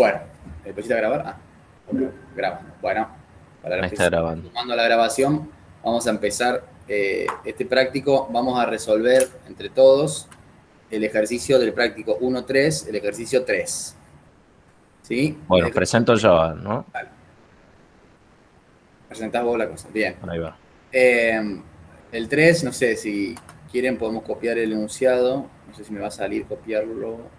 Bueno, ¿me pusiste a grabar? Ah, grabando. Bueno, para los Ahí que está se están grabando. sumando a la grabación, vamos a empezar este práctico. Vamos a resolver entre todos el ejercicio del práctico 1-3, el ejercicio 3. ¿Sí? Bueno, presento yo, ¿no? Vale, presentás vos la cosa. Bien. Ahí va. Eh, el 3, no sé si quieren podemos copiar el enunciado. No sé si me va a salir copiarlo.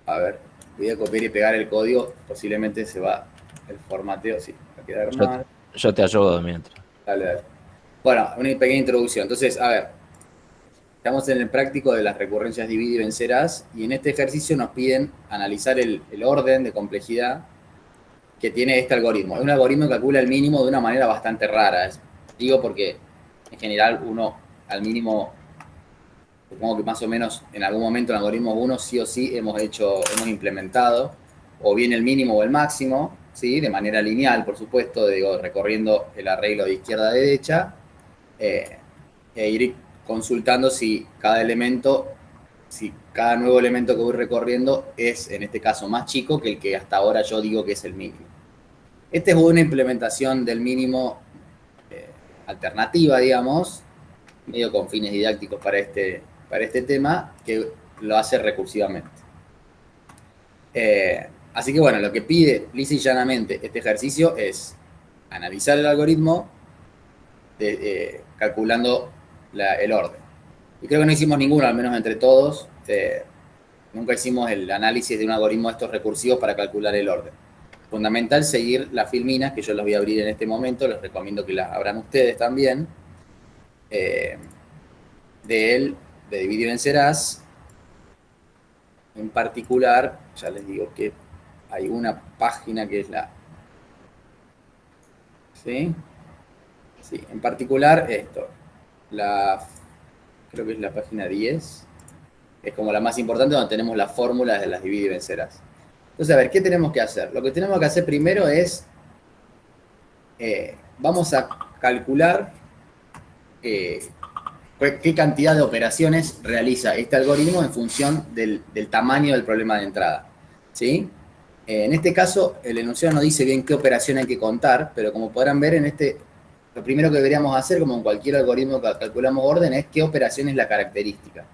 A ver, voy a copiar y pegar el código. Posiblemente se va el formateo. Sí, va a quedar Yo, mal. yo te ayudo mientras. Dale, dale. Bueno, una pequeña introducción. Entonces, a ver, estamos en el práctico de las recurrencias divide y vencerás, y en este ejercicio nos piden analizar el orden de complejidad que tiene este algoritmo. Es un algoritmo que calcula el mínimo de una manera bastante rara. Digo porque en general uno al mínimo, supongo que más o menos en algún momento en algoritmo 1 sí o sí hemos implementado, o bien el mínimo o el máximo, ¿sí? De manera lineal, por supuesto, digo, recorriendo el arreglo de izquierda a derecha, eh, e ir consultando si cada elemento, si cada nuevo elemento que voy recorriendo es, en este caso, más chico que el que hasta ahora yo digo que es el mínimo. Esta es una implementación del mínimo eh, alternativa, digamos, medio con fines didácticos para este tema, que lo hace recursivamente. Así que bueno, lo que pide lisa y llanamente este ejercicio es analizar el algoritmo calculando el orden. Y creo que no hicimos ninguno, al menos entre todos. Nunca hicimos el análisis de un algoritmo de estos recursivos para calcular el orden. Fundamental seguir las filminas, que yo las voy a abrir en este momento, les recomiendo que las abran ustedes también, eh, de él, de Divide y Vencerás. En particular, ya les digo que hay una página que es la... ¿Sí? Sí, en particular esto, creo que es la página 10, es como la más importante, donde tenemos las fórmulas de las divide y vencerás. Entonces, a ver, ¿qué tenemos que hacer? Lo que tenemos que hacer primero es, vamos a calcular eh, qué cantidad de operaciones realiza este algoritmo en función del tamaño del problema de entrada. ¿Sí? En este caso, el enunciado no dice bien qué operación hay que contar, pero como podrán ver, lo primero que deberíamos hacer, como en cualquier algoritmo que calculamos orden, es qué operación es la característica.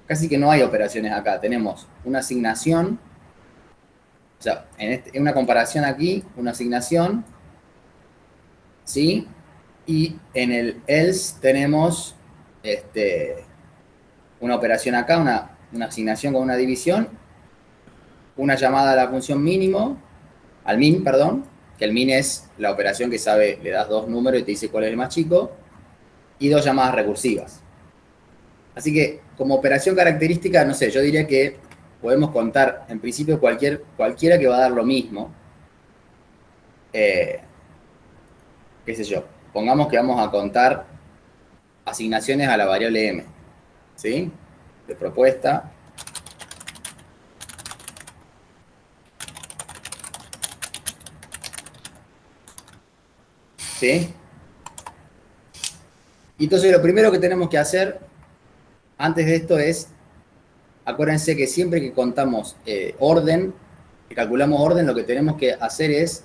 Casi que no hay operaciones acá. Tenemos una asignación, o sea, en una comparación aquí, una asignación, ¿sí? Y en el else tenemos una operación acá, una asignación con una división, una llamada a la función mínimo, al min, perdón, que el min es la operación que sabe, le das dos números y te dice cuál es el más chico, y dos llamadas recursivas. Así que como operación característica, no sé, yo diría que podemos contar en principio cualquiera que va a dar lo mismo. Eh, qué sé yo, pongamos que vamos a contar asignaciones a la variable m, ¿sí? De propuesta, ¿sí? Y entonces lo primero que tenemos que hacer antes de esto es, acuérdense que siempre que contamos orden, que calculamos orden, lo que tenemos que hacer es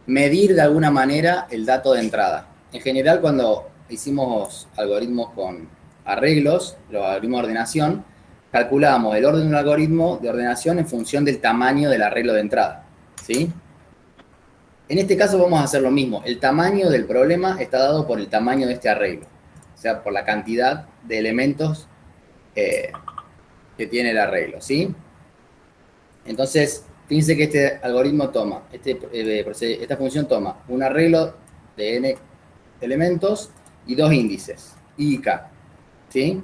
medir de alguna manera el dato de entrada. En general, cuando hicimos algoritmos con arreglos, los algoritmos de ordenación, calculamos el orden de un algoritmo de ordenación en función del tamaño del arreglo de entrada, ¿sí? En este caso vamos a hacer lo mismo. El tamaño del problema está dado por el tamaño de este arreglo, o sea, por la cantidad de elementos eh, que tiene el arreglo, ¿sí? Entonces, fíjense que este algoritmo toma, esta función toma un arreglo de n elementos y dos índices, i y k, ¿sí?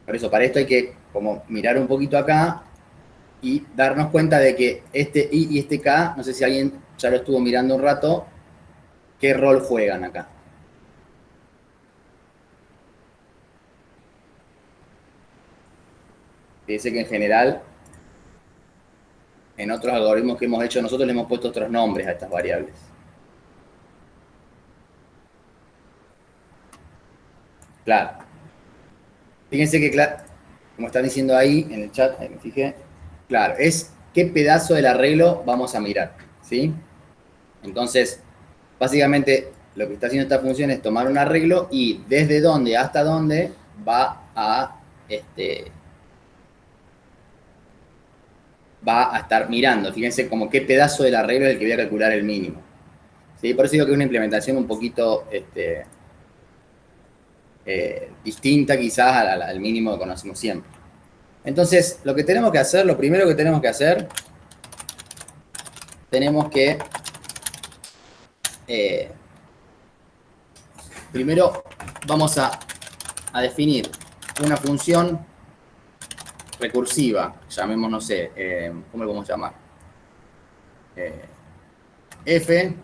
Por eso, para esto hay que como mirar un poquito acá y darnos cuenta de que este i y este k, no sé si alguien ya lo estuvo mirando un rato, qué rol juegan acá. Fíjense que en general, en otros algoritmos que hemos hecho nosotros, le hemos puesto otros nombres a estas variables. Claro. Fíjense que, claro, como están diciendo ahí en el chat, ahí me fijé, Claro, es qué pedazo del arreglo vamos a mirar, ¿sí? Entonces, básicamente lo que está haciendo esta función es tomar un arreglo y desde dónde hasta dónde este, va a estar mirando. Fíjense como qué pedazo del arreglo es el que voy a calcular el mínimo. ¿Sí? Por eso digo que es una implementación un poquito distinta quizás al mínimo que conocemos siempre. Entonces, lo que tenemos que hacer, lo primero que tenemos que hacer, tenemos que primero vamos a definir una función recursiva, llamemos, no sé, ¿cómo lo podemos llamar? F,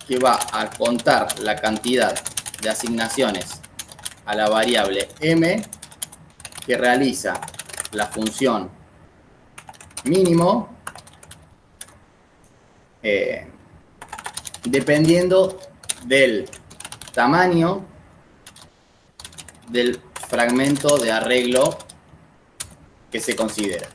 que va a contar la cantidad de asignaciones a la variable m que realiza la función mínimo dependiendo del tamaño del fragmento de arreglo que se considera.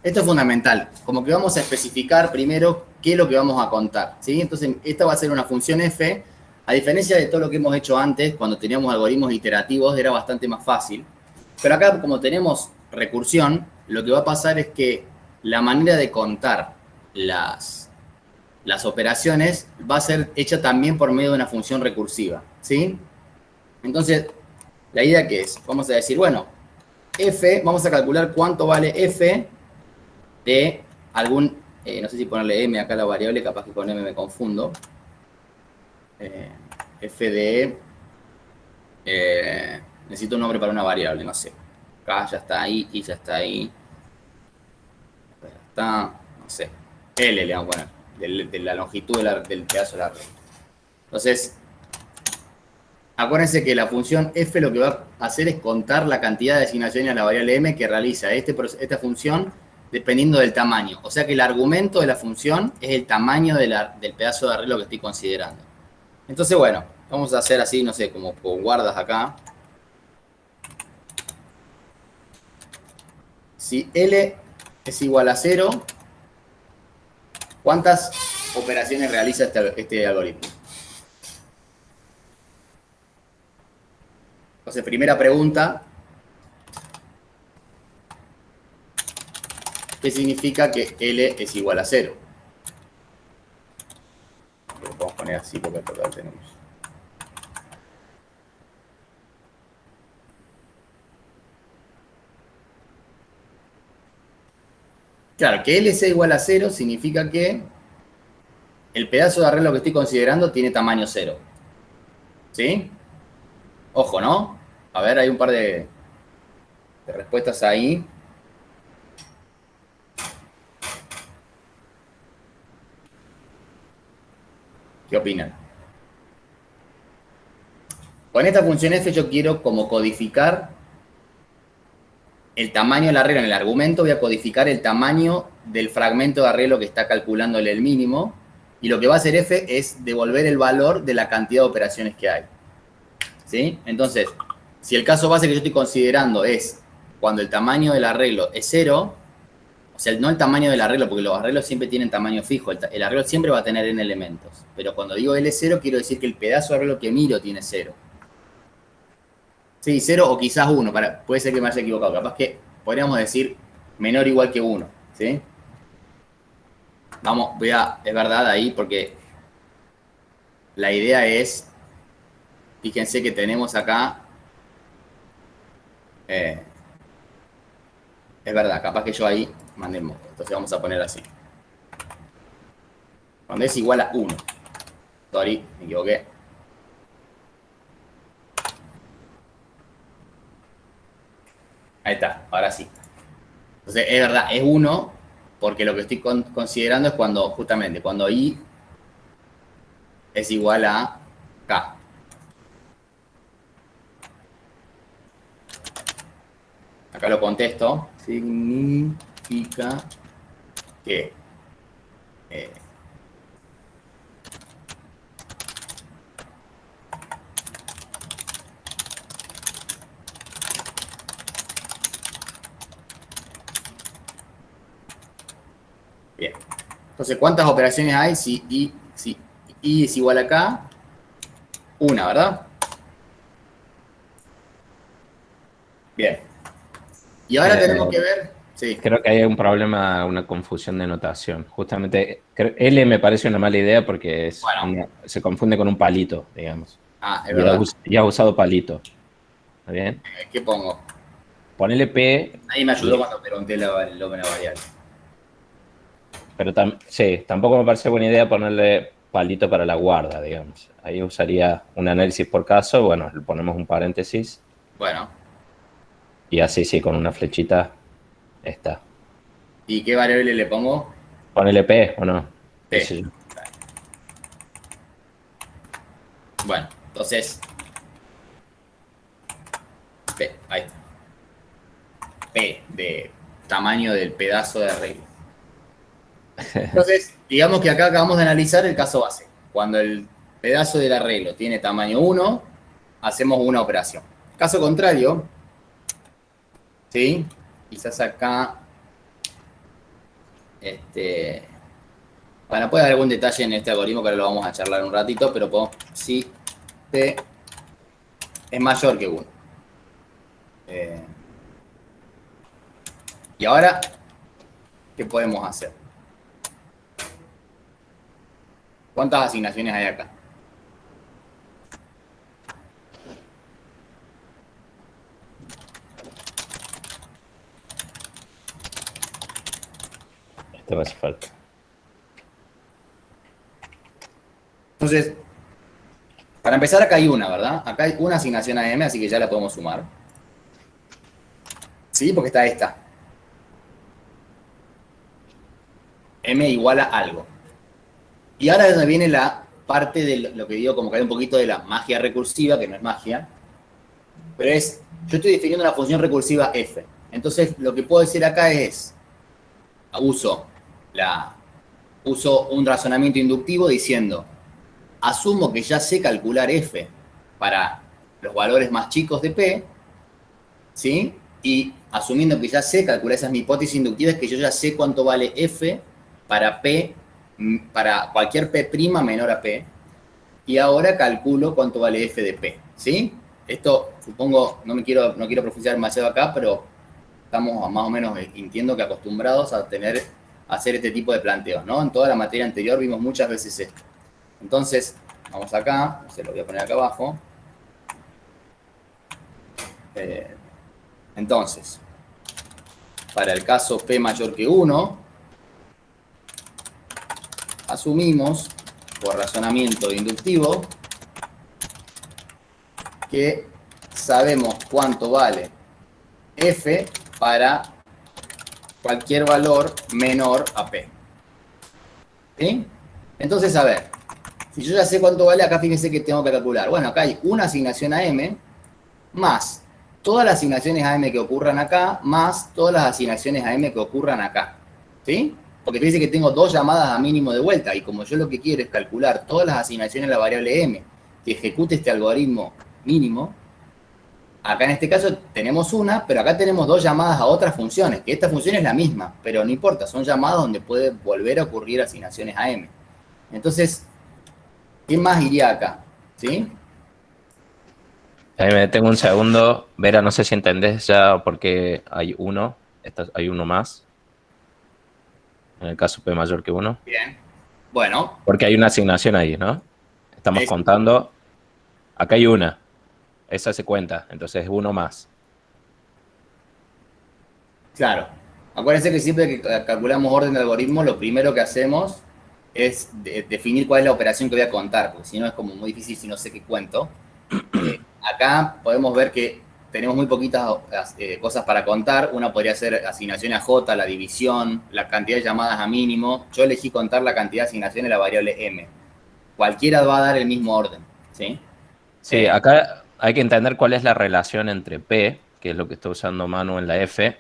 Esto es fundamental, como que vamos a especificar primero qué es lo que vamos a contar, ¿sí? Entonces, esta va a ser una función f, a diferencia de todo lo que hemos hecho antes, cuando teníamos algoritmos iterativos, era bastante más fácil. Pero acá, como tenemos recursión, lo que va a pasar es que la manera de contar las operaciones va a ser hecha también por medio de una función recursiva, ¿sí? Entonces, la idea que es, vamos a decir, bueno, f, vamos a calcular cuánto vale f de algún, no sé si ponerle m acá a la variable, capaz que con m me confundo, f de, necesito un nombre para una variable, no sé, acá ya está ahí, y ya está ahí, está, no sé, l le vamos a poner, de la longitud del pedazo de la red. Entonces, acuérdense que la función f lo que va a hacer es contar la cantidad de asignaciones a la variable m que realiza esta función dependiendo del tamaño. O sea que el argumento de la función es el tamaño del pedazo de arreglo que estoy considerando. Entonces, bueno, vamos a hacer así, no sé, como con guardas acá. Si L es igual a 0, ¿cuántas operaciones realiza este algoritmo? Entonces, primera pregunta, ¿qué significa que L es igual a 0? Lo podemos poner así porque total tenemos. Claro, que L sea igual a 0 significa que el pedazo de arreglo que estoy considerando tiene tamaño 0. ¿Sí? Ojo, ¿no? A ver, hay un par de respuestas ahí. ¿Qué opinan? Con esta función f yo quiero como codificar el tamaño del arreglo. En el argumento voy a codificar el tamaño del fragmento de arreglo que está calculándole el mínimo. Y lo que va a hacer f es devolver el valor de la cantidad de operaciones que hay. ¿Sí? Entonces, si el caso base que yo estoy considerando es cuando el tamaño del arreglo es 0, o sea, no el tamaño del arreglo, porque los arreglos siempre tienen tamaño fijo, el arreglo siempre va a tener n elementos. Pero cuando digo L0, quiero decir que el pedazo de arreglo que miro tiene 0. Sí, 0 o quizás 1, puede ser que me haya equivocado, capaz que podríamos decir menor o igual que 1, ¿sí? Vamos, es verdad ahí, porque la idea es, fíjense que tenemos acá, es verdad, capaz que yo ahí mandé moto, entonces vamos a poner así. Cuando es igual a 1, sorry, me equivoqué. Ahí está, ahora sí. Entonces, es verdad, es 1, porque lo que estoy considerando es cuando, justamente, cuando i es igual a k. Acá lo contesto. Significa que Bien. Entonces, ¿cuántas operaciones hay si I es igual a K? Una, ¿verdad? Bien. Y ahora tenemos que ver... Sí. Creo que hay un problema, una confusión de notación. Justamente, L me parece una mala idea porque Bueno. se confunde con un palito, digamos. Ah, es Y ya, verdad. ya has usado palito. ¿Está bien? ¿Qué pongo? Ponele P, Ahí me ayudó cuando pregunté la variable. pero sí, tampoco me parece buena idea ponerle palito para la guarda, digamos. Ahí usaría un análisis por caso, bueno, le ponemos un paréntesis Bueno. y así sí, con una flechita está. ¿Y qué variable le pongo? Ponele P o no, qué P. sé yo. Bueno, entonces... P, ahí está. P, de tamaño del pedazo de arreglo. Entonces, digamos que acá acabamos de analizar el caso base. Cuando el pedazo del arreglo tiene tamaño 1, hacemos una operación. Caso contrario, ¿sí? Quizás acá, bueno, puede haber algún detalle en este algoritmo que ahora lo vamos a charlar un ratito, pero si P es mayor que 1. Y ahora, ¿qué podemos hacer? ¿Cuántas asignaciones hay acá? Esto me hace falta. Entonces, para empezar acá hay una, ¿verdad? Acá hay una asignación a M, así que ya la podemos sumar. ¿Sí? Porque está esta. M igual a algo. Y ahora es donde viene la parte de lo que digo, como que hay un poquito de la magia recursiva, que no es magia, pero es, yo estoy definiendo una función recursiva f. Entonces, lo que puedo decir acá es, uso un razonamiento inductivo diciendo, asumo que ya sé calcular f para los valores más chicos de p, ¿sí? Y asumiendo que ya sé calcular, esa es mi hipótesis inductiva, es que yo ya sé cuánto vale f para p, para cualquier p' menor a p, y ahora calculo cuánto vale f de p, ¿sí? Esto, supongo, no quiero profundizar demasiado acá, pero estamos más o menos, entiendo que acostumbrados a hacer este tipo de planteos, ¿no? En toda la materia anterior vimos muchas veces esto. Entonces, vamos acá, se lo voy a poner acá abajo. Entonces, para el caso p mayor que 1, asumimos, por razonamiento inductivo, que sabemos cuánto vale f para cualquier valor menor a p. ¿Sí? Entonces, a ver, si yo ya sé cuánto vale, acá fíjense que tengo que calcular. Bueno, acá hay una asignación a m, más todas las asignaciones a m que ocurran acá, más todas las asignaciones a m que ocurran acá. ¿Sí? Porque fíjense que tengo dos llamadas a mínimo de vuelta, y como yo lo que quiero es calcular todas las asignaciones a la variable m que ejecute este algoritmo mínimo, acá en este caso tenemos una, pero acá tenemos dos llamadas a otras funciones, que esta función es la misma, pero no importa, son llamadas donde puede volver a ocurrir asignaciones a m. Entonces, ¿qué más iría acá? ¿Sí? Ahí me detengo un segundo. Vera, no sé si entendés ya por qué hay uno. Hay uno más. En el caso P mayor que 1. Bien. Bueno. Porque hay una asignación ahí, ¿no? Estamos contando. Acá hay una. Esa se cuenta. Entonces es uno más. Claro. Acuérdense que siempre que calculamos orden de algoritmo, lo primero que hacemos es definir cuál es la operación que voy a contar, porque si no es como muy difícil si no sé qué cuento. Acá podemos ver que tenemos muy poquitas cosas para contar. Una podría ser asignación a j, la división, la cantidad de llamadas a mínimo. Yo elegí contar la cantidad de asignaciones a la variable m. Cualquiera va a dar el mismo orden, ¿sí? Sí, acá hay que entender cuál es la relación entre P, que es lo que está usando Manu en la F,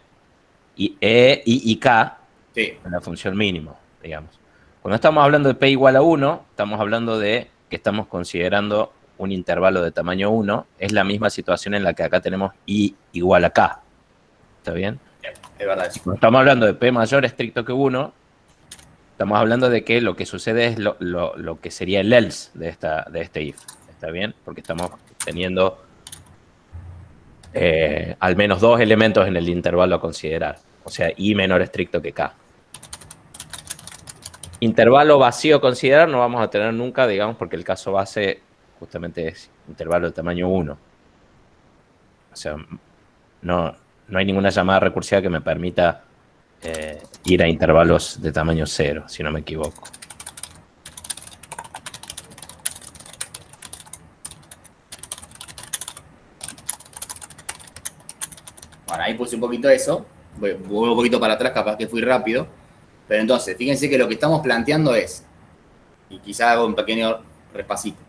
y E y K, Sí. en la función mínimo, digamos. Cuando estamos hablando de P igual a 1, estamos hablando de que estamos considerando un intervalo de tamaño 1. Es la misma situación en la que acá tenemos I igual a K. ¿Está bien? Es verdad. Cuando estamos hablando de P mayor estricto que 1, Estamos hablando de que lo que sucede es lo que sería el else de este if. ¿Está bien? Porque estamos teniendo al menos dos elementos en el intervalo a considerar. O sea, i menor estricto que k. Intervalo vacío a considerar no vamos a tener nunca, digamos, porque el caso base justamente es intervalo de tamaño 1. O sea, no hay ninguna llamada recursiva que me permita ir a intervalos de tamaño 0, si no me equivoco. Bueno, ahí puse un poquito eso. Voy un poquito para atrás, capaz que fui rápido. Pero entonces, fíjense que lo que estamos planteando es, y quizás hago un pequeño repasito.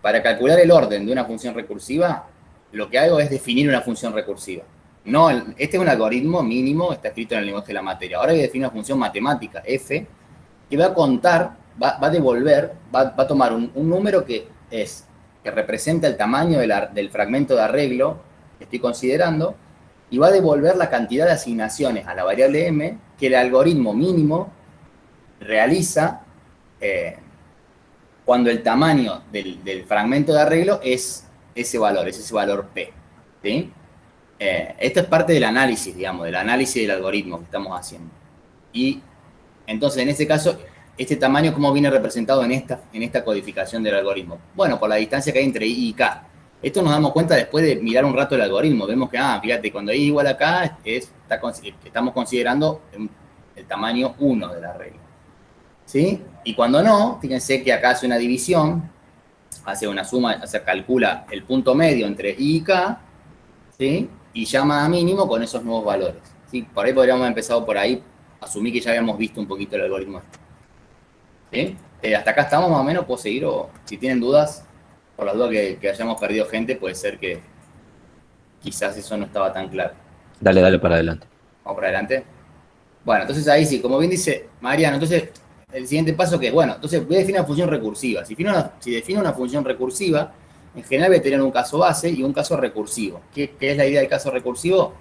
Para calcular el orden de una función recursiva, lo que hago es definir una función recursiva. No, este es un algoritmo mínimo, está escrito en el lenguaje de la materia. Ahora voy a definir una función matemática, f, que va a contar, va a devolver, va a tomar un número que representa el tamaño del fragmento de arreglo que estoy considerando, y va a devolver la cantidad de asignaciones a la variable m que el algoritmo mínimo realiza cuando el tamaño del fragmento de arreglo es ese valor P. ¿Sí? Esto es parte del análisis, digamos, del análisis del algoritmo que estamos haciendo. Y entonces, en este caso, este tamaño, ¿cómo viene representado en esta codificación del algoritmo? Bueno, por la distancia que hay entre I y K. Esto nos damos cuenta después de mirar un rato el algoritmo. Vemos que, fíjate, cuando I igual a K, estamos considerando el tamaño 1 del arreglo. ¿Sí? Y cuando no, fíjense que acá hace una división, hace una suma, o sea, calcula el punto medio entre I y K, ¿sí? Y llama a mínimo con esos nuevos valores. ¿Sí? Por ahí podríamos haber empezado por ahí, asumí que ya habíamos visto un poquito el algoritmo. ¿Sí? Hasta acá estamos más o menos, puedo seguir, o si tienen dudas, por las dudas que hayamos perdido gente, puede ser que quizás eso no estaba tan claro. Dale para adelante. Vamos para adelante. Bueno, entonces ahí sí, como bien dice Mariano, entonces el siguiente paso que es, bueno, entonces voy a definir una función recursiva. Si defino una función recursiva, en general voy a tener un caso base y un caso recursivo. ¿Qué es la idea del caso recursivo?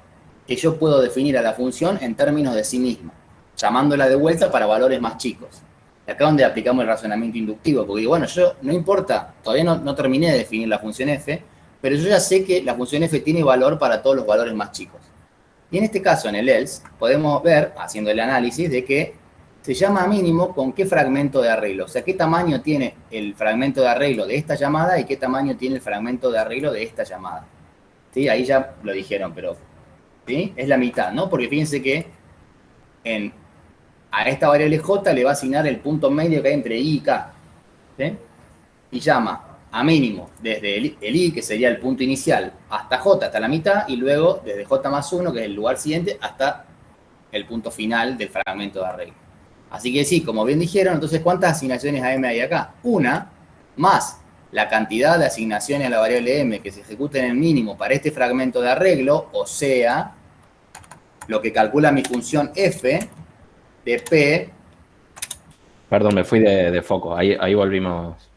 Que yo puedo definir a la función en términos de sí misma, llamándola de vuelta para valores más chicos. Y acá es donde aplicamos el razonamiento inductivo, porque bueno, yo no importa, todavía no terminé de definir la función f, pero yo ya sé que la función f tiene valor para todos los valores más chicos. Y en este caso, en el else, podemos ver, haciendo el análisis, de que se llama a mínimo con qué fragmento de arreglo. O sea, qué tamaño tiene el fragmento de arreglo de esta llamada y qué tamaño tiene el fragmento de arreglo de esta llamada. ¿Sí? Ahí ya lo dijeron, pero ¿sí? Es la mitad, ¿no? Porque fíjense que a esta variable j le va a asignar el punto medio que hay entre i y k. ¿Sí? Y llama a mínimo desde el i, que sería el punto inicial, hasta j, hasta la mitad, y luego desde j más 1, que es el lugar siguiente, hasta el punto final del fragmento de arreglo. Así que sí, como bien dijeron, entonces, ¿cuántas asignaciones a m hay acá? Una, más la cantidad de asignaciones a la variable m que se ejecuten en el mínimo para este fragmento de arreglo, o sea, lo que calcula mi función f de p. Perdón, me fui de foco. Ahí volvimos,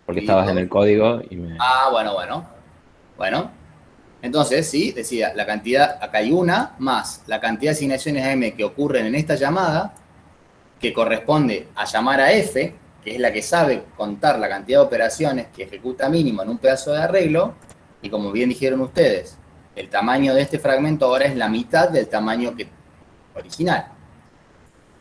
porque estabas en el código y me... Bueno. Entonces, sí, decía, la cantidad, acá hay una, más la cantidad de asignaciones a m que ocurren en esta llamada, que corresponde a llamar a f, que es la que sabe contar la cantidad de operaciones que ejecuta mínimo en un pedazo de arreglo, y como bien dijeron ustedes, el tamaño de este fragmento ahora es la mitad del tamaño original.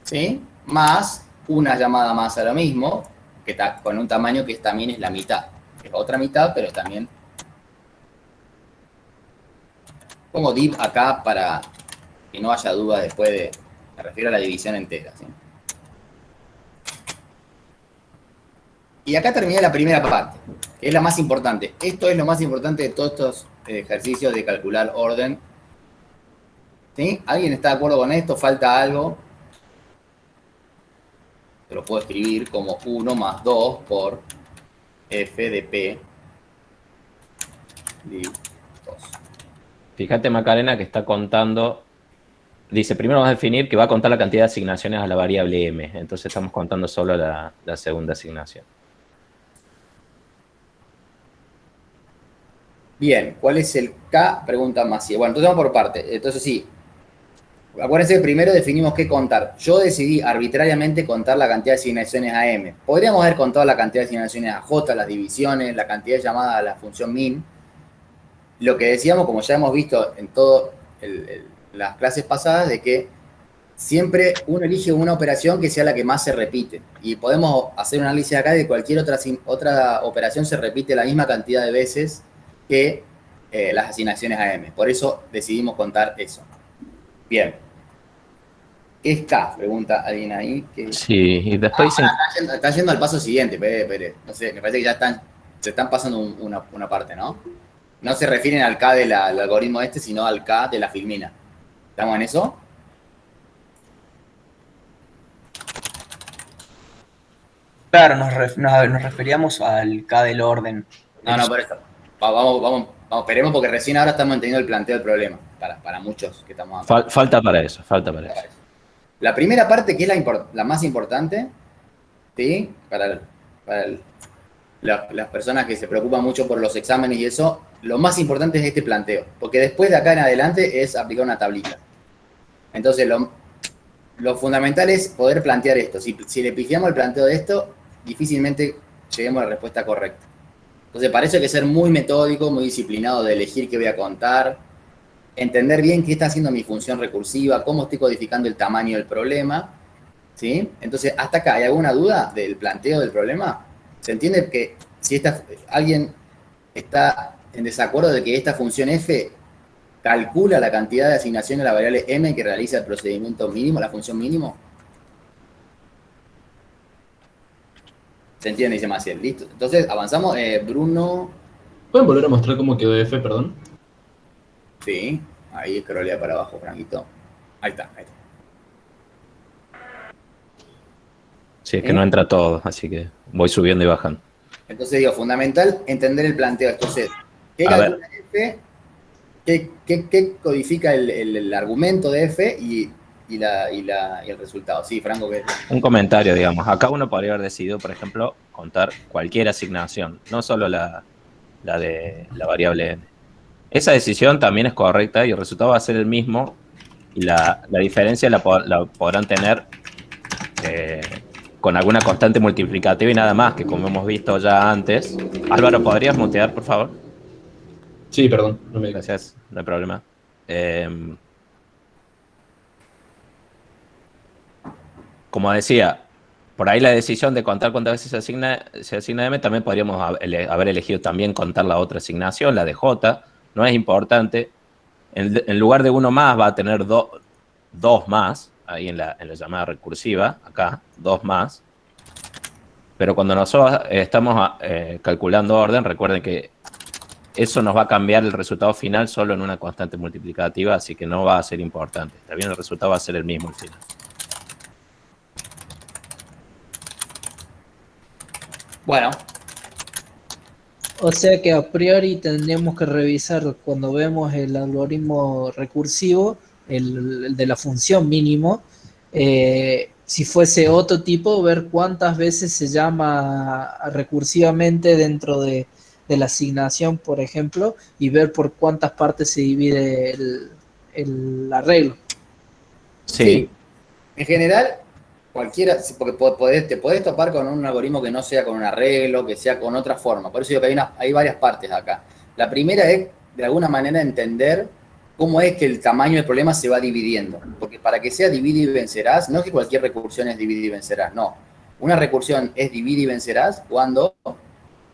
¿Sí? Más una llamada más a lo mismo, que está con un tamaño que también es la mitad. Es otra mitad, pero también... Pongo div acá para que no haya dudas después de... Me refiero a la división entera, ¿sí? Y acá terminé la primera parte, que es la más importante. Esto es lo más importante de todos estos ejercicios de calcular orden. ¿Sí? ¿Alguien está de acuerdo con esto? ¿Falta algo? Te lo puedo escribir como 1 más 2 por f de p div 2. Fíjate, Macarena, que está contando... Dice, primero vamos a definir que va a contar la cantidad de asignaciones a la variable m. Entonces estamos contando solo la segunda asignación. Bien, ¿cuál es el k? Pregunta Maciel. Bueno, entonces vamos por parte. Entonces sí, Acuérdense que primero definimos qué contar. Yo decidí arbitrariamente contar la cantidad de asignaciones a M. Podríamos haber contado la cantidad de asignaciones a J, las divisiones, la cantidad llamada a la función min. Lo que decíamos, como ya hemos visto en todas las clases pasadas, de que siempre uno elige una operación que sea la que más se repite. Y podemos hacer un análisis acá de cualquier otra operación se repite la misma cantidad de veces que las asignaciones a M. Por eso decidimos contar eso. Bien. ¿Qué es K? Pregunta alguien ahí. Sí, y después dicen... Están yendo al paso siguiente, Pere. No sé, me parece que ya se están pasando una parte, ¿no? No se refieren al K del algoritmo este, sino al K de la filmina. ¿Estamos en eso? Claro, nos referíamos al K del orden. No, por eso. Vamos, esperemos porque recién ahora estamos entendiendo el planteo del problema. Para muchos que estamos acá. Falta para eso. La primera parte, que es la más importante, ¿sí? Para las personas que se preocupan mucho por los exámenes y eso, lo más importante es este planteo, porque después de acá en adelante es aplicar una tablita. Entonces, lo fundamental es poder plantear esto. Si le pifiamos el planteo de esto, difícilmente lleguemos a la respuesta correcta. Entonces, para eso hay que ser muy metódico, muy disciplinado de elegir qué voy a contar, entender bien qué está haciendo mi función recursiva, cómo estoy codificando el tamaño del problema, ¿sí? Entonces, hasta acá, ¿hay alguna duda del planteo del problema? ¿Se entiende que si alguien está en desacuerdo de que esta función f calcula la cantidad de asignación a la variable m que realiza el procedimiento mínimo, la función mínimo? ¿Se entiende? Dice Maciel. Listo. Entonces, avanzamos. Bruno. ¿Pueden volver a mostrar cómo quedó f, perdón? Sí. Ahí scrollea para abajo, Franquito. Ahí está. Sí, es que no entra todo, así que voy subiendo y bajando. Entonces digo, fundamental entender el planteo. Entonces, ¿qué calcula f? ¿Qué codifica el argumento de f y el resultado? Sí, Franco. Un comentario, digamos. Acá uno podría haber decidido, por ejemplo, contar cualquier asignación, no solo la de la variable n. Esa decisión también es correcta y el resultado va a ser el mismo y la diferencia la podrán tener con alguna constante multiplicativa y nada más, que como hemos visto ya antes. Álvaro, ¿podrías mutear, por favor? Sí, perdón. No me... Gracias, no hay problema. Como decía, por ahí la decisión de contar cuántas veces se asigna M, también podríamos haber elegido también contar la otra asignación, la de J. No es importante. En lugar de uno más va a tener dos más, ahí en la llamada recursiva, acá, 2 más. Pero cuando nosotros estamos calculando orden, recuerden que eso nos va a cambiar el resultado final solo en una constante multiplicativa, así que no va a ser importante. También el resultado va a ser el mismo al final. Bueno. O sea que a priori tendríamos que revisar cuando vemos el algoritmo recursivo, el de la función mínimo, si fuese otro tipo, ver cuántas veces se llama recursivamente dentro de la asignación, por ejemplo, y ver por cuántas partes se divide el arreglo. Sí. En general, cualquiera, porque te podés topar con un algoritmo que no sea con un arreglo, que sea con otra forma. Por eso digo que hay varias partes acá. La primera es, de alguna manera, entender cómo es que el tamaño del problema se va dividiendo. Porque para que sea divide y vencerás, no es que cualquier recursión es divide y vencerás, no. Una recursión es divide y vencerás cuando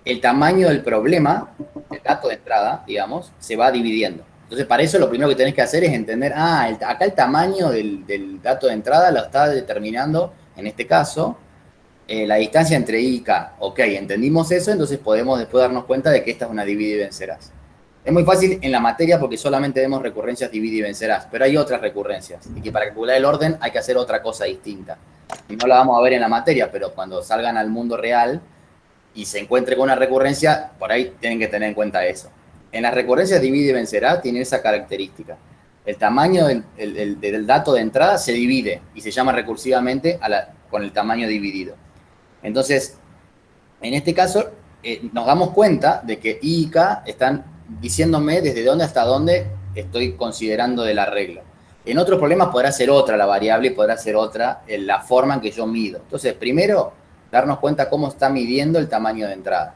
el tamaño del problema, el dato de entrada, digamos, se va dividiendo. Entonces, para eso lo primero que tenés que hacer es entender, acá el tamaño del dato de entrada lo está determinando, en este caso, la distancia entre i y k. Ok, entendimos eso, entonces podemos después darnos cuenta de que esta es una divide y vencerás. Es muy fácil en la materia porque solamente vemos recurrencias divide y vencerás, pero hay otras recurrencias, y que para calcular el orden hay que hacer otra cosa distinta. Y no la vamos a ver en la materia, pero cuando salgan al mundo real y se encuentre con una recurrencia, por ahí tienen que tener en cuenta eso. En las recurrencias divide y vencerá tiene esa característica. El tamaño del dato de entrada se divide y se llama recursivamente con el tamaño dividido. Entonces, en este caso, nos damos cuenta de que I y K están diciéndome desde dónde hasta dónde estoy considerando del arreglo. En otros problemas podrá ser otra la variable y podrá ser otra la forma en que yo mido. Entonces, primero, darnos cuenta cómo está midiendo el tamaño de entrada.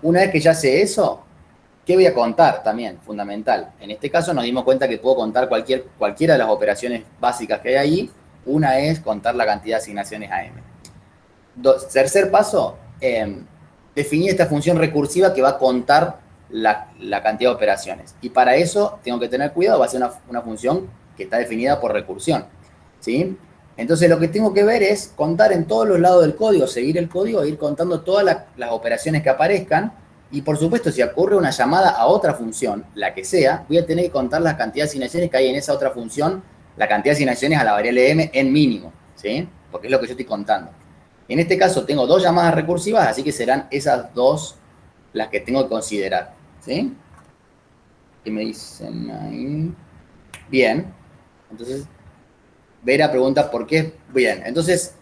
Una vez que ya sé eso, ¿qué voy a contar también? Fundamental. En este caso nos dimos cuenta que puedo contar cualquiera de las operaciones básicas que hay ahí. Una es contar la cantidad de asignaciones AM. Tercer paso, definir esta función recursiva que va a contar la cantidad de operaciones. Y para eso tengo que tener cuidado, va a ser una función que está definida por recursión, ¿sí? Entonces lo que tengo que ver es contar en todos los lados del código, seguir el código e ir contando todas las operaciones que aparezcan. Y por supuesto, si ocurre una llamada a otra función, la que sea, voy a tener que contar la cantidad de asignaciones que hay en esa otra función, la cantidad de asignaciones a la variable m en mínimo, ¿sí? Porque es lo que yo estoy contando. En este caso tengo 2 llamadas recursivas, así que serán esas 2 las que tengo que considerar, ¿sí? ¿Qué me dicen ahí? Bien. Entonces, Vera pregunta por qué. Bien, entonces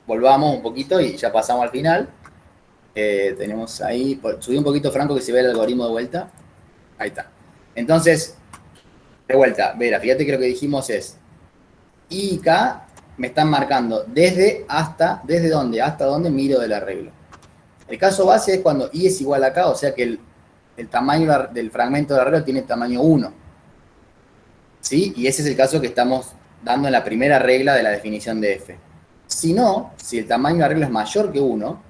volvamos un poquito y ya pasamos al final. Tenemos ahí, subí un poquito, Franco, que se ve el algoritmo de vuelta. Ahí está. Entonces, de vuelta, Vera, fíjate que lo que dijimos es I y K me están marcando desde dónde, hasta dónde miro del arreglo. El caso base es cuando I es igual a K, o sea que el tamaño del fragmento de arreglo tiene tamaño 1. ¿Sí? Y ese es el caso que estamos dando en la primera regla de la definición de F. Si no, si el tamaño de arreglo es mayor que 1,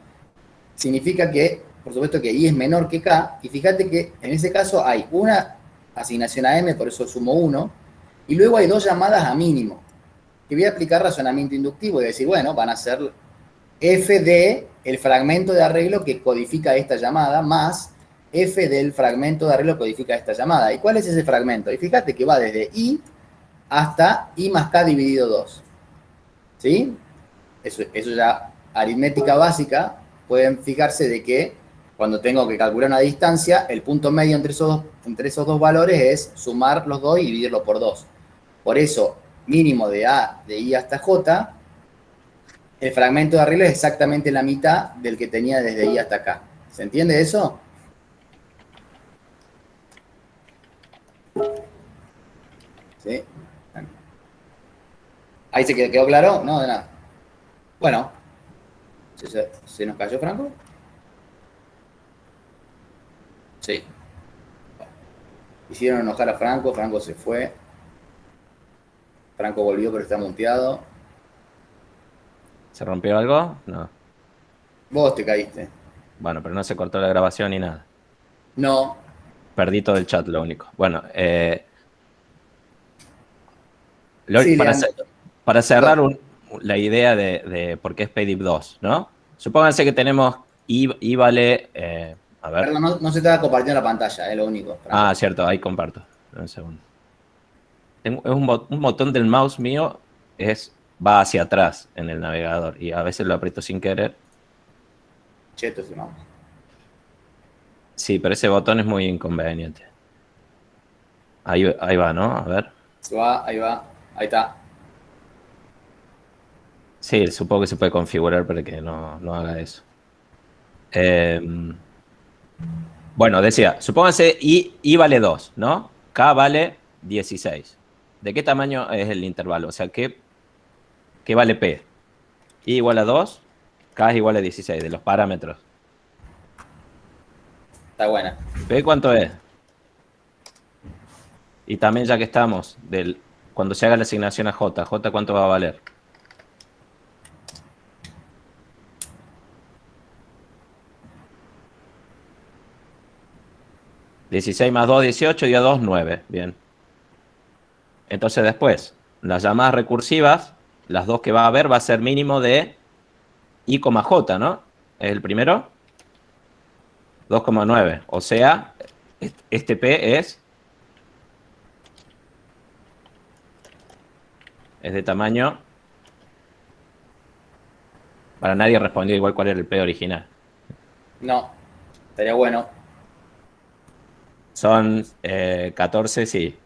significa que, por supuesto, que I es menor que K, y fíjate que en ese caso hay una asignación a M, por eso sumo 1, y luego hay 2 llamadas a mínimo, que voy a aplicar razonamiento inductivo y decir, bueno, van a ser F de el fragmento de arreglo que codifica esta llamada, más F del fragmento de arreglo que codifica esta llamada. ¿Y cuál es ese fragmento? Y fíjate que va desde I hasta I más K dividido 2. ¿Sí? Eso ya, aritmética básica, pueden fijarse de que cuando tengo que calcular una distancia, el punto medio entre esos dos valores es sumar los 2 y dividirlo por 2. Por eso, mínimo de I hasta J, el fragmento de arreglo es exactamente la mitad del que tenía desde I hasta K. ¿Se entiende eso? ¿Sí? ¿Ahí se quedó claro? No, de nada. Bueno, ¿se nos cayó Franco? Sí. Hicieron enojar a Franco, Franco se fue. Franco volvió, pero está muteado. ¿Se rompió algo? No. Vos te caíste. Bueno, pero no se cortó la grabación ni nada. No. Perdí todo el chat, lo único. Bueno, Sí, para cerrar la idea de por qué es PDIP 2, ¿no? Supónganse que tenemos I vale... a ver. Perdón, no se te va a compartir la pantalla, es lo único. Franco. Ah, cierto, ahí comparto. Un segundo. Un botón del mouse mío va hacia atrás en el navegador y a veces lo aprieto sin querer. Cheto ese mouse. Sí, pero ese botón es muy inconveniente. Ahí va, ¿no? A ver. Se va, ahí está. Sí, supongo que se puede configurar para que no haga eso. Bueno, decía, supónganse I vale 2, ¿no? K vale 16. ¿De qué tamaño es el intervalo? O sea, ¿qué vale P? I igual a 2, K es igual a 16, de los parámetros. Está buena. ¿P cuánto es? Y también, ya que estamos, cuando se haga la asignación a J, ¿J cuánto va a valer? ¿16 más 2, 18, y a 2, 9. Bien. Entonces después, las llamadas recursivas, las 2 que va a haber, va a ser mínimo de I, J, ¿no? ¿Es el primero? 2,9. O sea, este P es de tamaño... Para nadie respondió igual cuál era el P original. No, estaría bueno. Son 14, sí.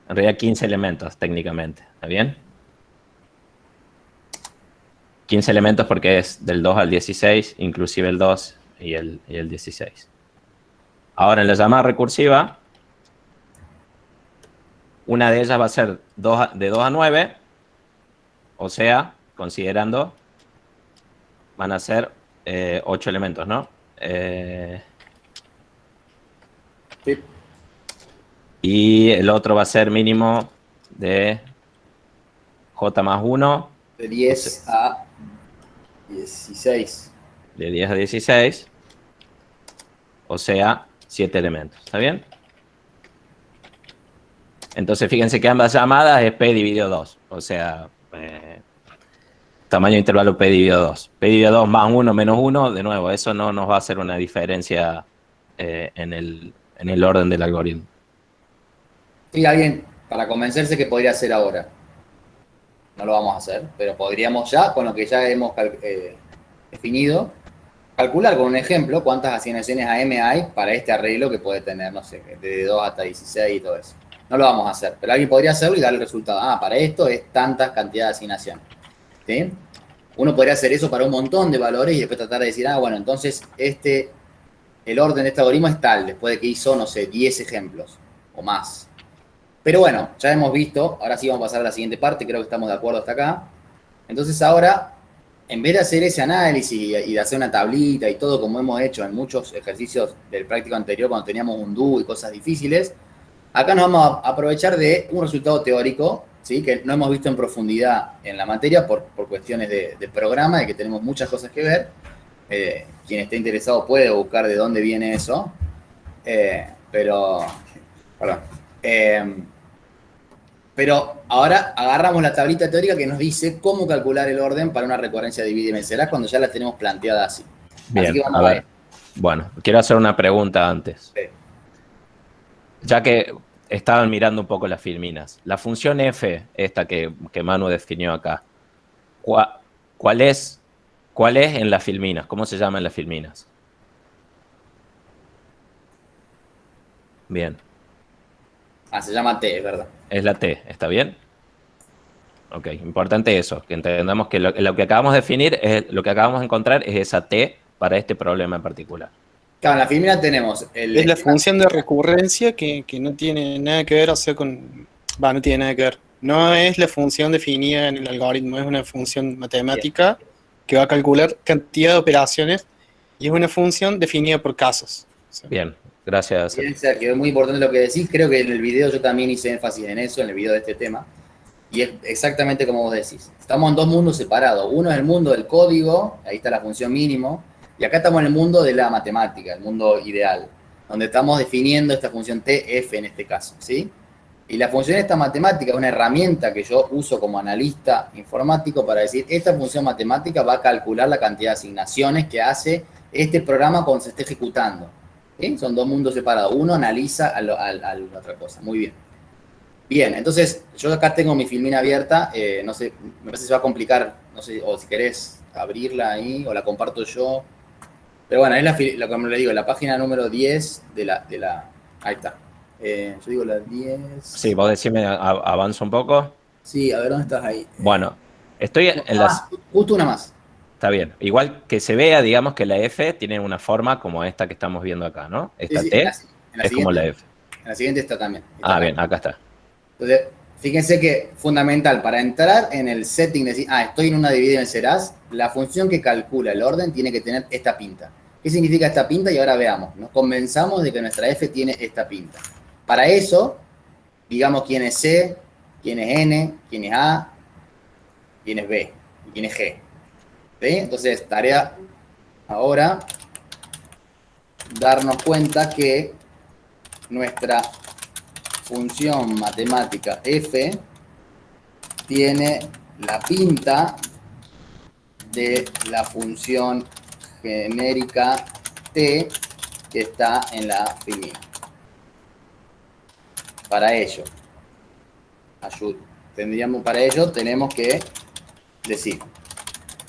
En realidad 15 elementos técnicamente. ¿Está bien? 15 elementos porque es del 2 al 16, inclusive el 2 y el 16. Ahora en la llamada recursiva, Una de ellas va a ser de 2 a 9, o sea, considerando, van a ser 8 elementos, ¿no? Sí. Y el otro va a ser mínimo de J más 1, De 10 a 16. de 10 a 16, o sea, 7 elementos. ¿Está bien? Entonces, fíjense que ambas llamadas es P dividido 2. O sea, tamaño de intervalo P dividido 2. P dividido 2 más 1 menos 1, de nuevo, eso no nos va a hacer una diferencia en el orden del algoritmo. Y alguien, para convencerse que podría hacer ahora. No lo vamos a hacer, pero podríamos ya, con lo que ya hemos definido, calcular con un ejemplo cuántas asignaciones AM hay para este arreglo que puede tener, no sé, de 2 hasta 16 y todo eso. No lo vamos a hacer, pero alguien podría hacerlo y darle el resultado. Ah, para esto es tantas cantidad de asignaciones. ¿Sí? Uno podría hacer eso para un montón de valores y después tratar de decir, ah, bueno, entonces el orden de este algoritmo es tal, después de que hizo, no sé, 10 ejemplos o más. Pero bueno, ya hemos visto, ahora sí vamos a pasar a la siguiente parte, creo que estamos de acuerdo hasta acá. Entonces ahora, en vez de hacer ese análisis y de hacer una tablita y todo como hemos hecho en muchos ejercicios del práctico anterior cuando teníamos un do y cosas difíciles, acá nos vamos a aprovechar de un resultado teórico, ¿sí? Que no hemos visto en profundidad en la materia por cuestiones de programa, de que tenemos muchas cosas que ver. Quien esté interesado puede buscar de dónde viene eso. Pero ahora agarramos la tablita teórica que nos dice cómo calcular el orden para una recurrencia divide y vencerás cuando ya la tenemos planteada así. Bien, así que vamos a ver. Bueno, quiero hacer una pregunta antes. Sí. Ya que estaban mirando un poco las filminas. La función f, esta que Manu definió acá, ¿cuál es en las filminas? ¿Cómo se llama en las filminas? Bien. Ah, se llama T, es verdad. Es la T, ¿está bien? Ok, importante eso, que entendamos que lo que acabamos de definir, lo que acabamos de encontrar es esa T para este problema en particular. Claro, en la filmina tenemos Es la función de recurrencia que no tiene nada que ver, o sea, no tiene nada que ver. No es la función definida en el algoritmo, es una función matemática que va a calcular cantidad de operaciones y es una función definida por casos. ¿Sí? Bien, gracias. Bien, Sergio, es muy importante lo que decís. Creo que en el video yo también hice énfasis en eso, en el video de este tema. Y es exactamente como vos decís. Estamos en dos mundos separados. Uno es el mundo del código, ahí está la función mínimo, y acá estamos en el mundo de la matemática, el mundo ideal, donde estamos definiendo esta función TF en este caso, ¿sí? Y la función esta matemática es una herramienta que yo uso como analista informático para decir, esta función matemática va a calcular la cantidad de asignaciones que hace este programa cuando se esté ejecutando. ¿Sí? Son dos mundos separados. Uno analiza a la otra cosa. Muy bien. Bien, entonces yo acá tengo mi filmina abierta. No sé, me parece que se va a complicar. No sé, o si querés abrirla ahí o la comparto yo. Pero bueno, es lo que le digo, la página número 10 de la ahí está. Yo digo la 10. Sí, vos decime, avanza un poco. Sí, a ver, ¿dónde estás ahí? Bueno, estoy en las... Justo una más. Está bien. Igual que se vea, digamos que la F tiene una forma como esta que estamos viendo acá, ¿no? Esta Sí, T en la es como la F. En la siguiente está también. Bien, acá está. Entonces, fíjense que fundamental, para entrar en el setting, de decir, estoy en una divide y vencerás, la función que calcula el orden tiene que tener esta pinta. ¿Qué significa esta pinta? Y ahora veamos. Nos convenzamos de que nuestra F tiene esta pinta. Para eso, digamos quién es C, quién es N, quién es A, quién es B y quién es G. ¿Sí? Entonces, tarea ahora darnos cuenta que nuestra función matemática f tiene la pinta de la función genérica t que está en la filmina. Para ello, tenemos que decir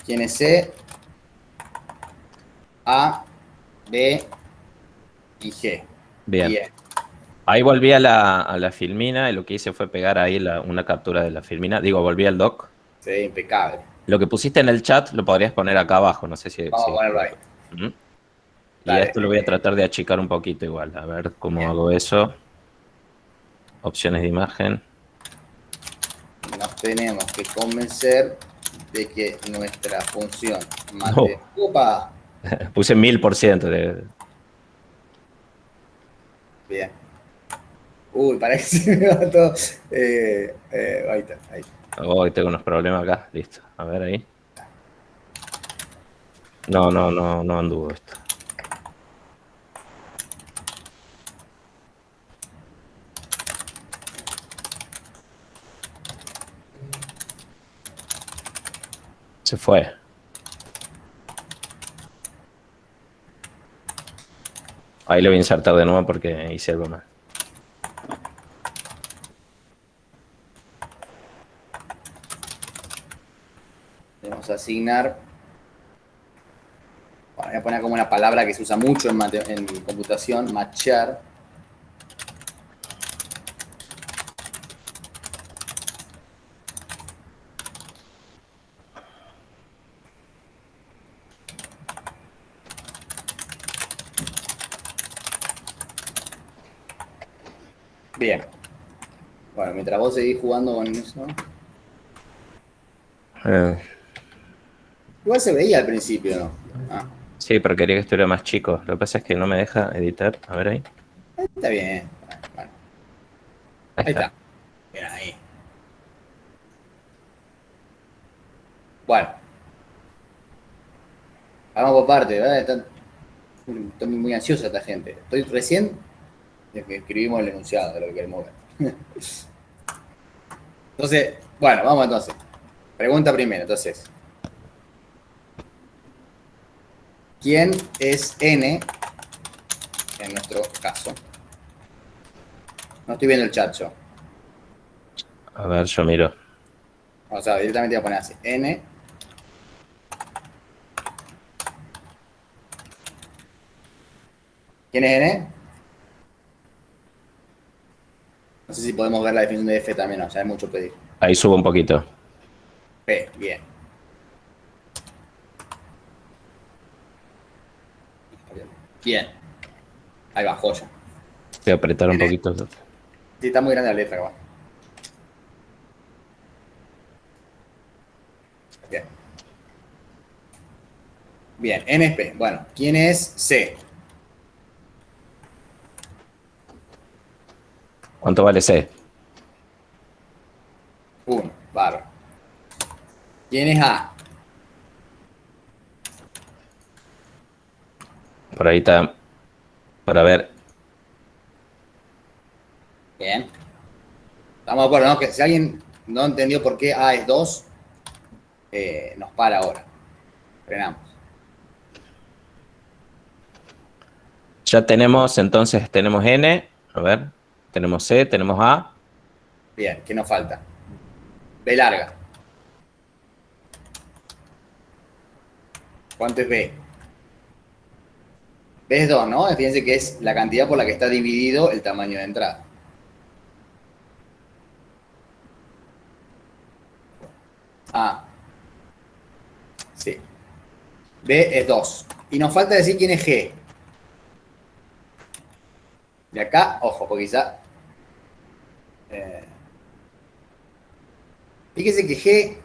quién es C, A, B y G. Bien. Ahí volví a la filmina y lo que hice fue pegar ahí una captura de la filmina. Digo, volví al doc. Sí, impecable. Lo que pusiste en el chat lo podrías poner acá abajo, no sé si... Vamos a ponerlo ahí. Y Dale. esto lo voy a tratar de achicar un poquito igual. A ver cómo hago eso. Opciones de imagen. tenemos que convencer de que nuestra función No. Opa, Puse 1000%. bien. Uy, parece que se me va todo. Ahí está, ahí. Oh, tengo unos problemas acá. Listo. A ver ahí. No anduvo esto. Se fue. Ahí lo voy a insertar de nuevo porque hice algo mal. Vamos a asignar. Bueno, voy a poner como una palabra que se usa mucho en computación, matchar. Bien. Bueno, mientras vos seguís jugando con eso. Igual se veía al principio, ¿no? Ah, Sí, pero quería que estuviera más chico. Lo que pasa es que no me deja editar. A ver ahí. está bien. Bueno, Ahí ahí está. está. Bien, ahí. Bueno. Vamos por parte, ¿verdad? Estoy muy ansiosa esta gente. Estoy recién desde que escribimos el enunciado de lo que queremos ver. Entonces, bueno, vamos entonces. Pregunta primero, entonces. ¿Quién es N en nuestro caso? No estoy viendo el chat yo. A ver, yo miro. O sea, directamente voy a poner así. N. ¿Quién es N? No sé si podemos ver la definición de F también, o sea, es mucho pedir. Ahí subo un poquito. P, bien. Bien. Ahí va, joya. Voy a apretar un N. poquito. Sí, está muy grande la letra, acá. Bien. Bien, NP. Bueno, ¿quién es C? ¿Cuánto vale C? 1, barra. ¿Quién es A? Por ahí está. Para ver. Bien. Estamos de acuerdo, ¿no? Que si alguien no entendió por qué A es 2, nos para ahora. Frenamos. Ya tenemos, entonces, tenemos N. A ver. Tenemos C, tenemos A. Bien, ¿qué nos falta? B larga. ¿Cuánto es B? B es 2, ¿no? Fíjense que es la cantidad por la que está dividido el tamaño de entrada. A. Sí. B es 2. Y nos falta decir quién es G. De acá, ojo, porque quizá... fíjese que G,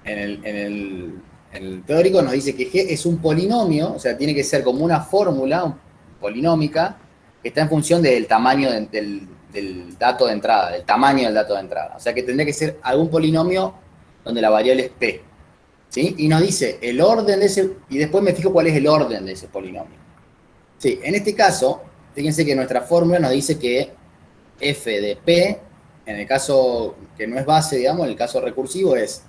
en el teórico nos dice que G es un polinomio, o sea, tiene que ser como una fórmula polinómica que está en función del tamaño del dato de entrada, del tamaño del dato de entrada. O sea, que tendría que ser algún polinomio donde la variable es P. ¿Sí? Y nos dice el orden de ese, y después me fijo cuál es el orden de ese polinomio. Sí, en este caso, fíjense que nuestra fórmula nos dice que f de p, en el caso que no es base, digamos, en el caso recursivo es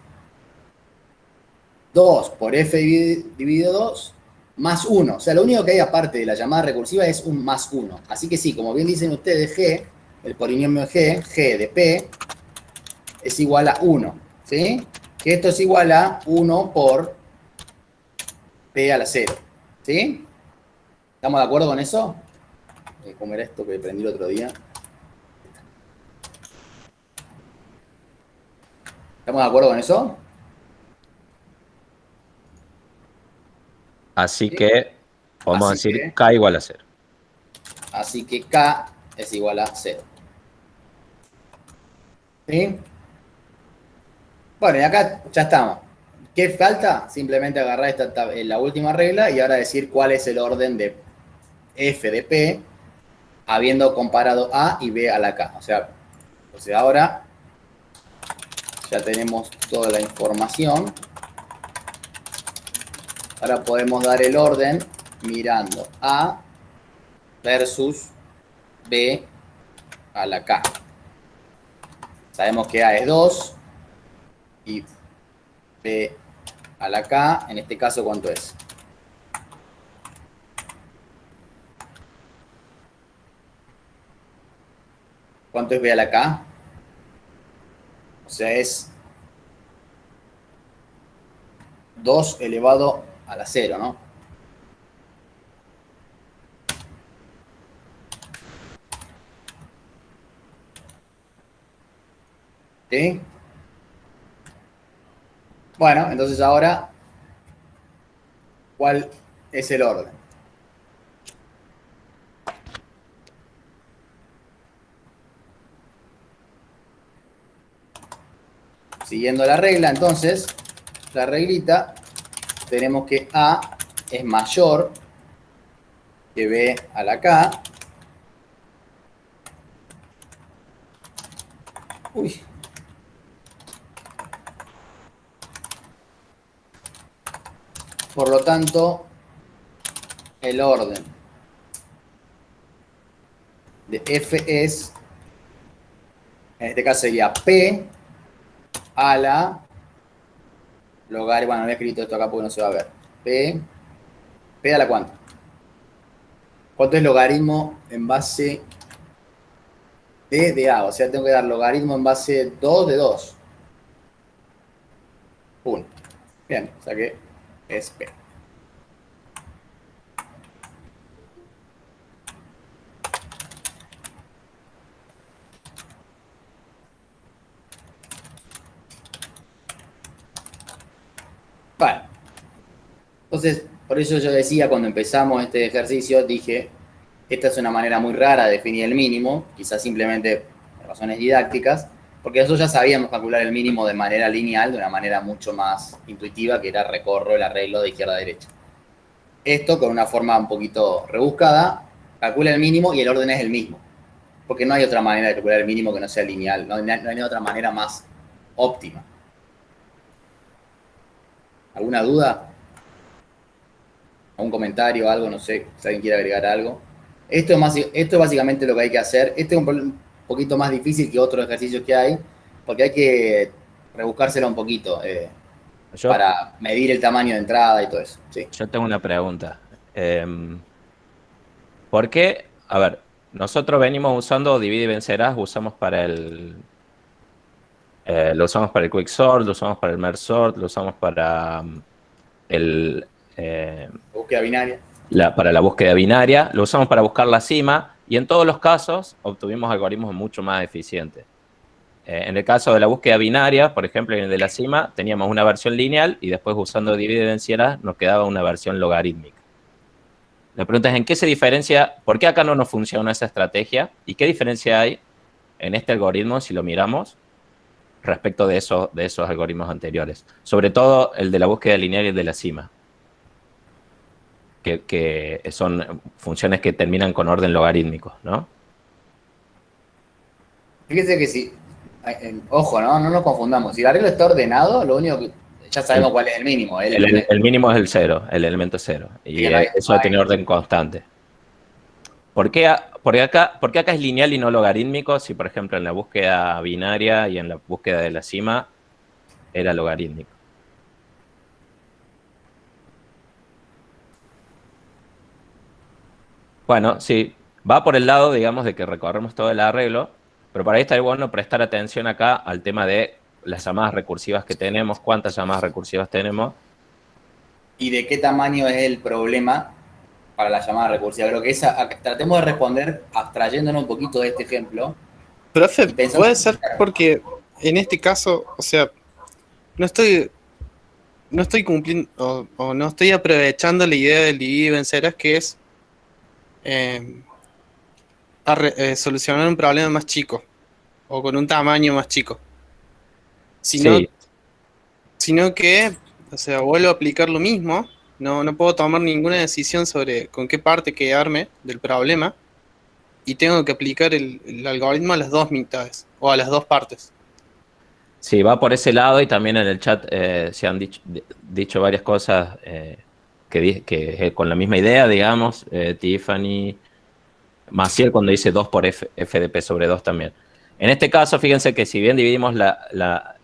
2 por f dividido 2 más 1. O sea, lo único que hay aparte de la llamada recursiva es un más 1. Así que sí, como bien dicen ustedes, g, el polinomio g de p, es igual a 1. ¿Sí? Que esto es igual a 1 por p a la 0. ¿Sí? ¿Estamos de acuerdo con eso? ¿Cómo era esto que aprendí el otro día? ¿Estamos de acuerdo con eso? Así ¿Sí? que vamos a Así decir que- K igual a 0. Así que K es igual a 0. ¿Sí? Bueno, y acá ya estamos. ¿Qué falta? Simplemente agarrar la última regla y ahora decir cuál es el orden de f de p, habiendo comparado a y b a la k. O sea, entonces ahora ya tenemos toda la información. Ahora podemos dar el orden mirando a versus b a la k. Sabemos que a es 2 y b a la k, en este caso, ¿cuánto es? ¿Cuánto es b a la k? O sea, es 2 elevado a la 0, ¿no? ¿Sí? Bueno, entonces ahora, ¿cuál es el orden? Siguiendo la regla, entonces, la reglita, tenemos que A es mayor que B a la K. Uy. Por lo tanto, el orden de F es, en este caso sería P a la logaritmo, bueno, no he escrito esto acá porque no se va a ver. P a la cuánto. ¿Cuánto es logaritmo en base de A? O sea, tengo que dar logaritmo en base 2 de 2. 1. Bien, o sea que es P. Vale. Entonces, por eso yo decía cuando empezamos este ejercicio, dije, esta es una manera muy rara de definir el mínimo, quizás simplemente por razones didácticas, porque nosotros ya sabíamos calcular el mínimo de manera lineal, de una manera mucho más intuitiva, que era recorro el arreglo de izquierda a derecha. Esto, con una forma un poquito rebuscada, calcula el mínimo y el orden es el mismo, porque no hay otra manera de calcular el mínimo que no sea lineal, no hay otra manera más óptima. ¿Alguna duda? ¿Algún comentario, algo? No sé, si alguien quiere agregar algo. Esto es básicamente lo que hay que hacer. Este es un poquito más difícil que otros ejercicios que hay, porque hay que rebuscársela un poquito para medir el tamaño de entrada y todo eso. Sí. Yo tengo una pregunta. ¿Por qué? A ver, nosotros venimos usando divide y vencerás, usamos para lo usamos para el quicksort, lo usamos para el merge sort, lo usamos para el Búsqueda binaria. para la búsqueda binaria, lo usamos para buscar la cima y en todos los casos obtuvimos algoritmos mucho más eficientes. En el caso de la búsqueda binaria, por ejemplo, en el de la cima, teníamos una versión lineal y después usando divide y vencerás nos quedaba una versión logarítmica. La pregunta es, ¿en qué se diferencia? ¿Por qué acá no nos funciona esa estrategia? ¿Y qué diferencia hay en este algoritmo, si lo miramos, respecto de esos algoritmos anteriores? Sobre todo el de la búsqueda lineal y el de la cima, que son funciones que terminan con orden logarítmico, ¿no? Fíjese que si, ojo, ¿no? No nos confundamos. Si el arreglo está ordenado, lo único que ya sabemos cuál es el mínimo. El mínimo es el 0, el elemento 0. Y eso de tener orden constante. ¿Por qué acá es lineal y no logarítmico? Si, por ejemplo, en la búsqueda binaria y en la búsqueda de la cima era logarítmico. Bueno, sí, va por el lado, digamos, de que recorremos todo el arreglo, pero para ahí está bueno prestar atención acá al tema de las llamadas recursivas que tenemos, cuántas llamadas recursivas tenemos. ¿Y de qué tamaño es el problema para la llamada recursiva? Creo que tratemos de responder abstrayéndonos un poquito de este ejemplo. Profe, puede ser porque en este caso, o sea, no estoy cumpliendo o no estoy aprovechando la idea del divide y vencerás, que es solucionar un problema más chico o con un tamaño más chico. Sino, Sí. sino que, o sea, vuelvo a aplicar lo mismo. No puedo tomar ninguna decisión sobre con qué parte quedarme del problema y tengo que aplicar el algoritmo a las dos mitades o a las dos partes. Sí, va por ese lado y también en el chat se han dicho varias cosas que con la misma idea, digamos, Tiffany, Maciel cuando dice 2 por f de p sobre 2 también. En este caso, fíjense que si bien dividimos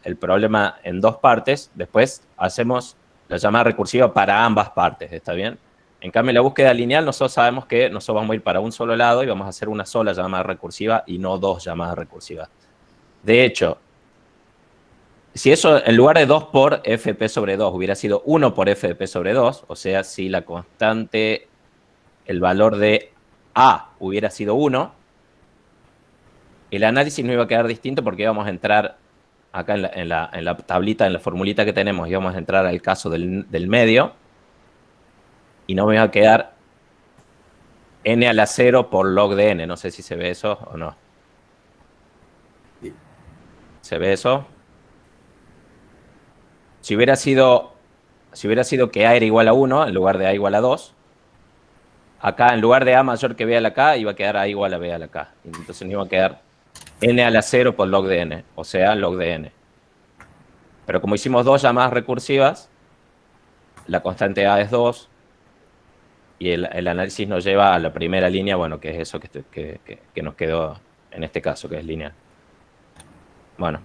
el problema en dos partes, después hacemos la llamada recursiva para ambas partes, ¿está bien? En cambio, en la búsqueda lineal, nosotros sabemos que nosotros vamos a ir para un solo lado y vamos a hacer una sola llamada recursiva y no dos llamadas recursivas. De hecho, si eso en lugar de 2 por fp sobre 2 hubiera sido 1 por fp sobre 2, o sea, si la constante, el valor de A hubiera sido 1, el análisis no iba a quedar distinto porque íbamos a entrar acá en la tablita, en la formulita que tenemos, íbamos a entrar al caso del medio y no me iba a quedar n a la 0 por log de n. No sé si se ve eso o no. ¿Se ve eso? Si hubiera sido que A era igual a 1 en lugar de A igual a 2, acá en lugar de A mayor que B a la K, iba a quedar A igual a B a la K. Entonces no iba a quedar n a la 0 por log de n, o sea, log de n. Pero como hicimos dos llamadas recursivas, la constante A es 2, y el análisis nos lleva a la primera línea, bueno, que es eso que nos quedó en este caso, que es lineal. Bueno.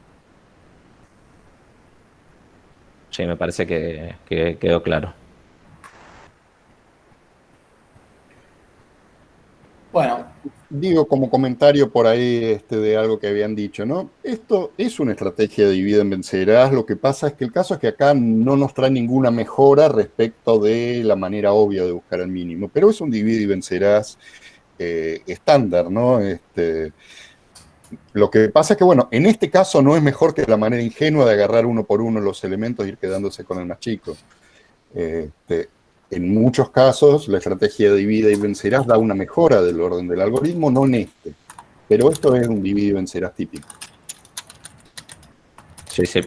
Sí, me parece que quedó claro. Bueno, Digo, como comentario por ahí de algo que habían dicho, ¿no? Esto es una estrategia de divide en vencerás. Lo que pasa es que el caso es que acá no nos trae ninguna mejora respecto de la manera obvia de buscar el mínimo, pero es un divide y vencerás estándar, ¿no? Lo que pasa es que, bueno, en este caso no es mejor que la manera ingenua de agarrar uno por uno los elementos e ir quedándose con el más chico. En muchos casos, la estrategia de divide y vencerás da una mejora del orden del algoritmo, no en este. Pero esto es un divide y vencerás típico. Sí, sí.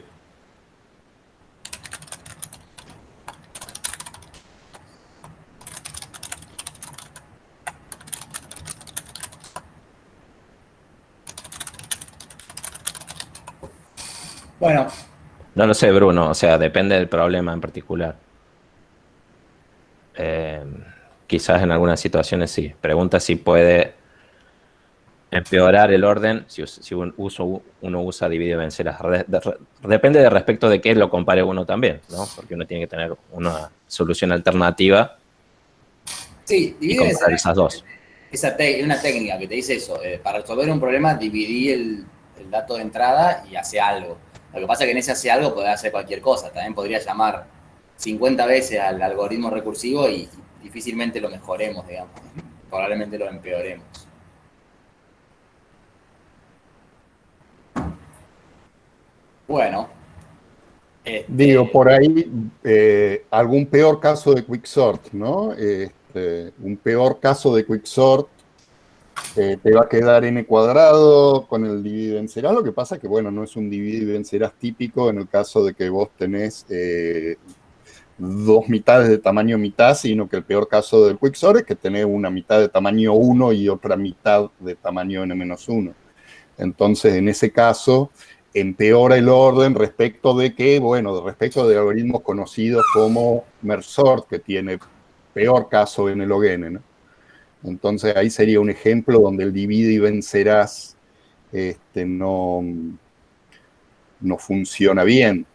bueno, No lo sé, Bruno, o sea, depende del problema en particular. Quizás en algunas situaciones sí. Pregunta si puede empeorar el orden si uno usa divide y vencerás. Depende de respecto de qué lo compare uno también, ¿no? Porque uno tiene que tener una solución alternativa sí, y divide comparar esas dos. una técnica que te dice eso. Para resolver un problema, dividí el dato de entrada y hace algo. Lo que pasa es que en ese hace algo puede hacer cualquier cosa. También podría llamar 50 veces al algoritmo recursivo y difícilmente lo mejoremos, digamos. Probablemente lo empeoremos. Bueno. Digo, por ahí, algún peor caso de quicksort, ¿no? Un peor caso de quicksort te va a quedar n cuadrado con el divide y vencerás. Lo que pasa es que, bueno, no es un divide y vencerás típico en el caso de que vos tenés dos mitades de tamaño mitad, sino que el peor caso del quicksort es que tenés una mitad de tamaño 1 y otra mitad de tamaño n-1. Entonces, en ese caso, empeora el orden respecto de que, bueno, respecto de algoritmos conocidos como Mersort, que tiene peor caso en el log n, ¿no? Entonces, ahí sería un ejemplo donde el divide y vencerás no funciona bien.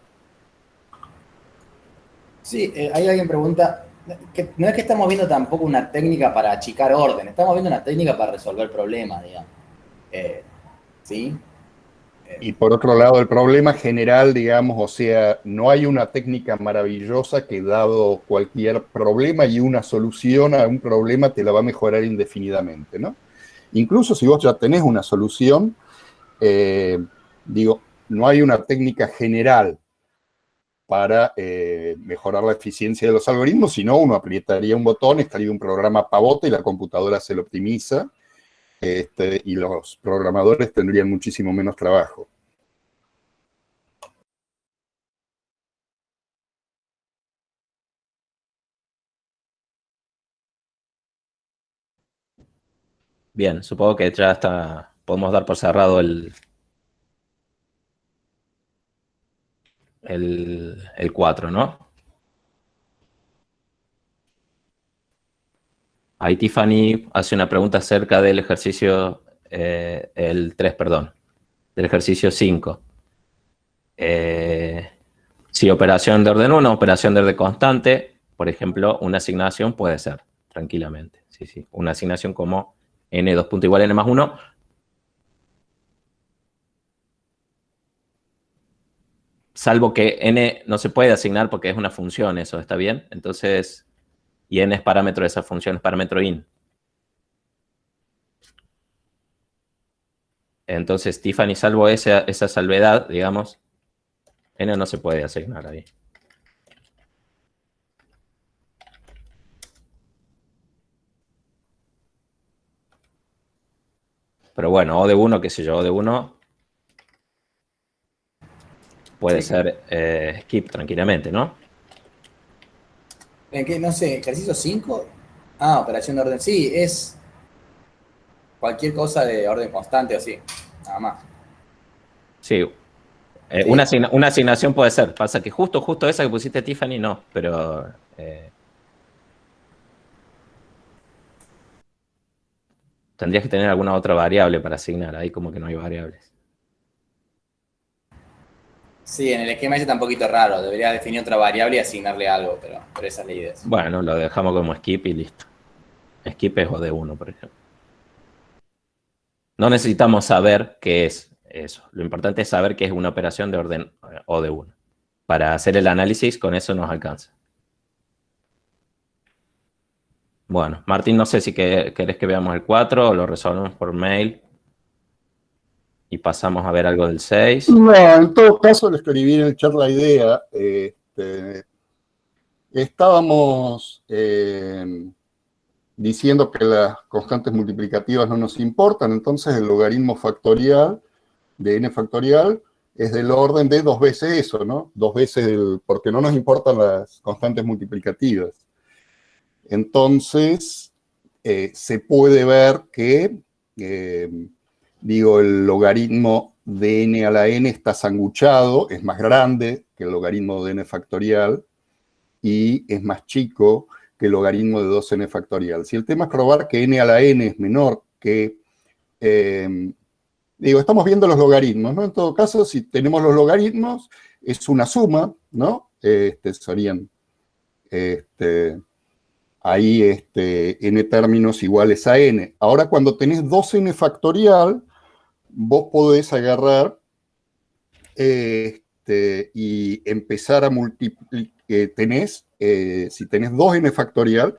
Sí, ahí alguien pregunta, que no es que estamos viendo tampoco una técnica para achicar orden, estamos viendo una técnica para resolver problemas, digamos. ¿Sí? Y por otro lado, el problema general, digamos, o sea, no hay una técnica maravillosa que dado cualquier problema y una solución a un problema te la va a mejorar indefinidamente, ¿no? Incluso si vos ya tenés una solución, digo, no hay una técnica general para mejorar la eficiencia de los algoritmos, sino uno aprietaría un botón, estaría un programa pavote y la computadora se lo optimiza, y los programadores tendrían muchísimo menos trabajo. Bien, supongo que ya está. Podemos dar por cerrado el 4, ¿no? Ahí Tiffany hace una pregunta acerca del ejercicio, el 3, perdón, del ejercicio 5. Si operación de orden 1, operación de orden constante, por ejemplo, una asignación puede ser, tranquilamente. Sí. Una asignación como n 2 punto igual n más 1. Salvo que n no se puede asignar porque es una función, eso, ¿está bien? Entonces, y n es parámetro de esa función, es parámetro in. Entonces, Tiffany, salvo esa salvedad, digamos, n no se puede asignar ahí. Pero bueno, O de 1, qué sé yo, O de 1 puede ser skip tranquilamente, ¿no? ¿En qué? No sé, ejercicio 5. Ah, operación de orden. Sí, es cualquier cosa de orden constante o así. Nada más. Sí. Sí. Una asignación puede ser. Pasa que justo esa que pusiste, Tiffany, no. Pero tendrías que tener alguna otra variable para asignar. Ahí como que no hay variables. Sí, en el esquema ese está un poquito raro. Debería definir otra variable y asignarle algo, pero esa es la idea. Bueno, lo dejamos como skip y listo. Skip es O de 1, por ejemplo. No necesitamos saber qué es eso. Lo importante es saber que es una operación de orden O de 1. Para hacer el análisis, con eso nos alcanza. Bueno, Martín, no sé si querés que veamos el 4 o lo resolvemos por mail y pasamos a ver algo del 6. No, en todo caso le escribí en el chat la idea. Estábamos diciendo que las constantes multiplicativas no nos importan, entonces el logaritmo factorial de n factorial es del orden de 2 veces eso, ¿no? 2 veces porque no nos importan las constantes multiplicativas. Entonces, se puede ver que, el logaritmo de n a la n está sanguchado, es más grande que el logaritmo de n factorial y es más chico que el logaritmo de 2n factorial. Si el tema es probar que n a la n es menor que... estamos viendo los logaritmos, ¿no? En todo caso, si tenemos los logaritmos, es una suma, ¿no? Serían ahí n términos iguales a n. Ahora, cuando tenés 2n factorial, vos podés agarrar y empezar a multiplicar. Si tenés 2n factorial,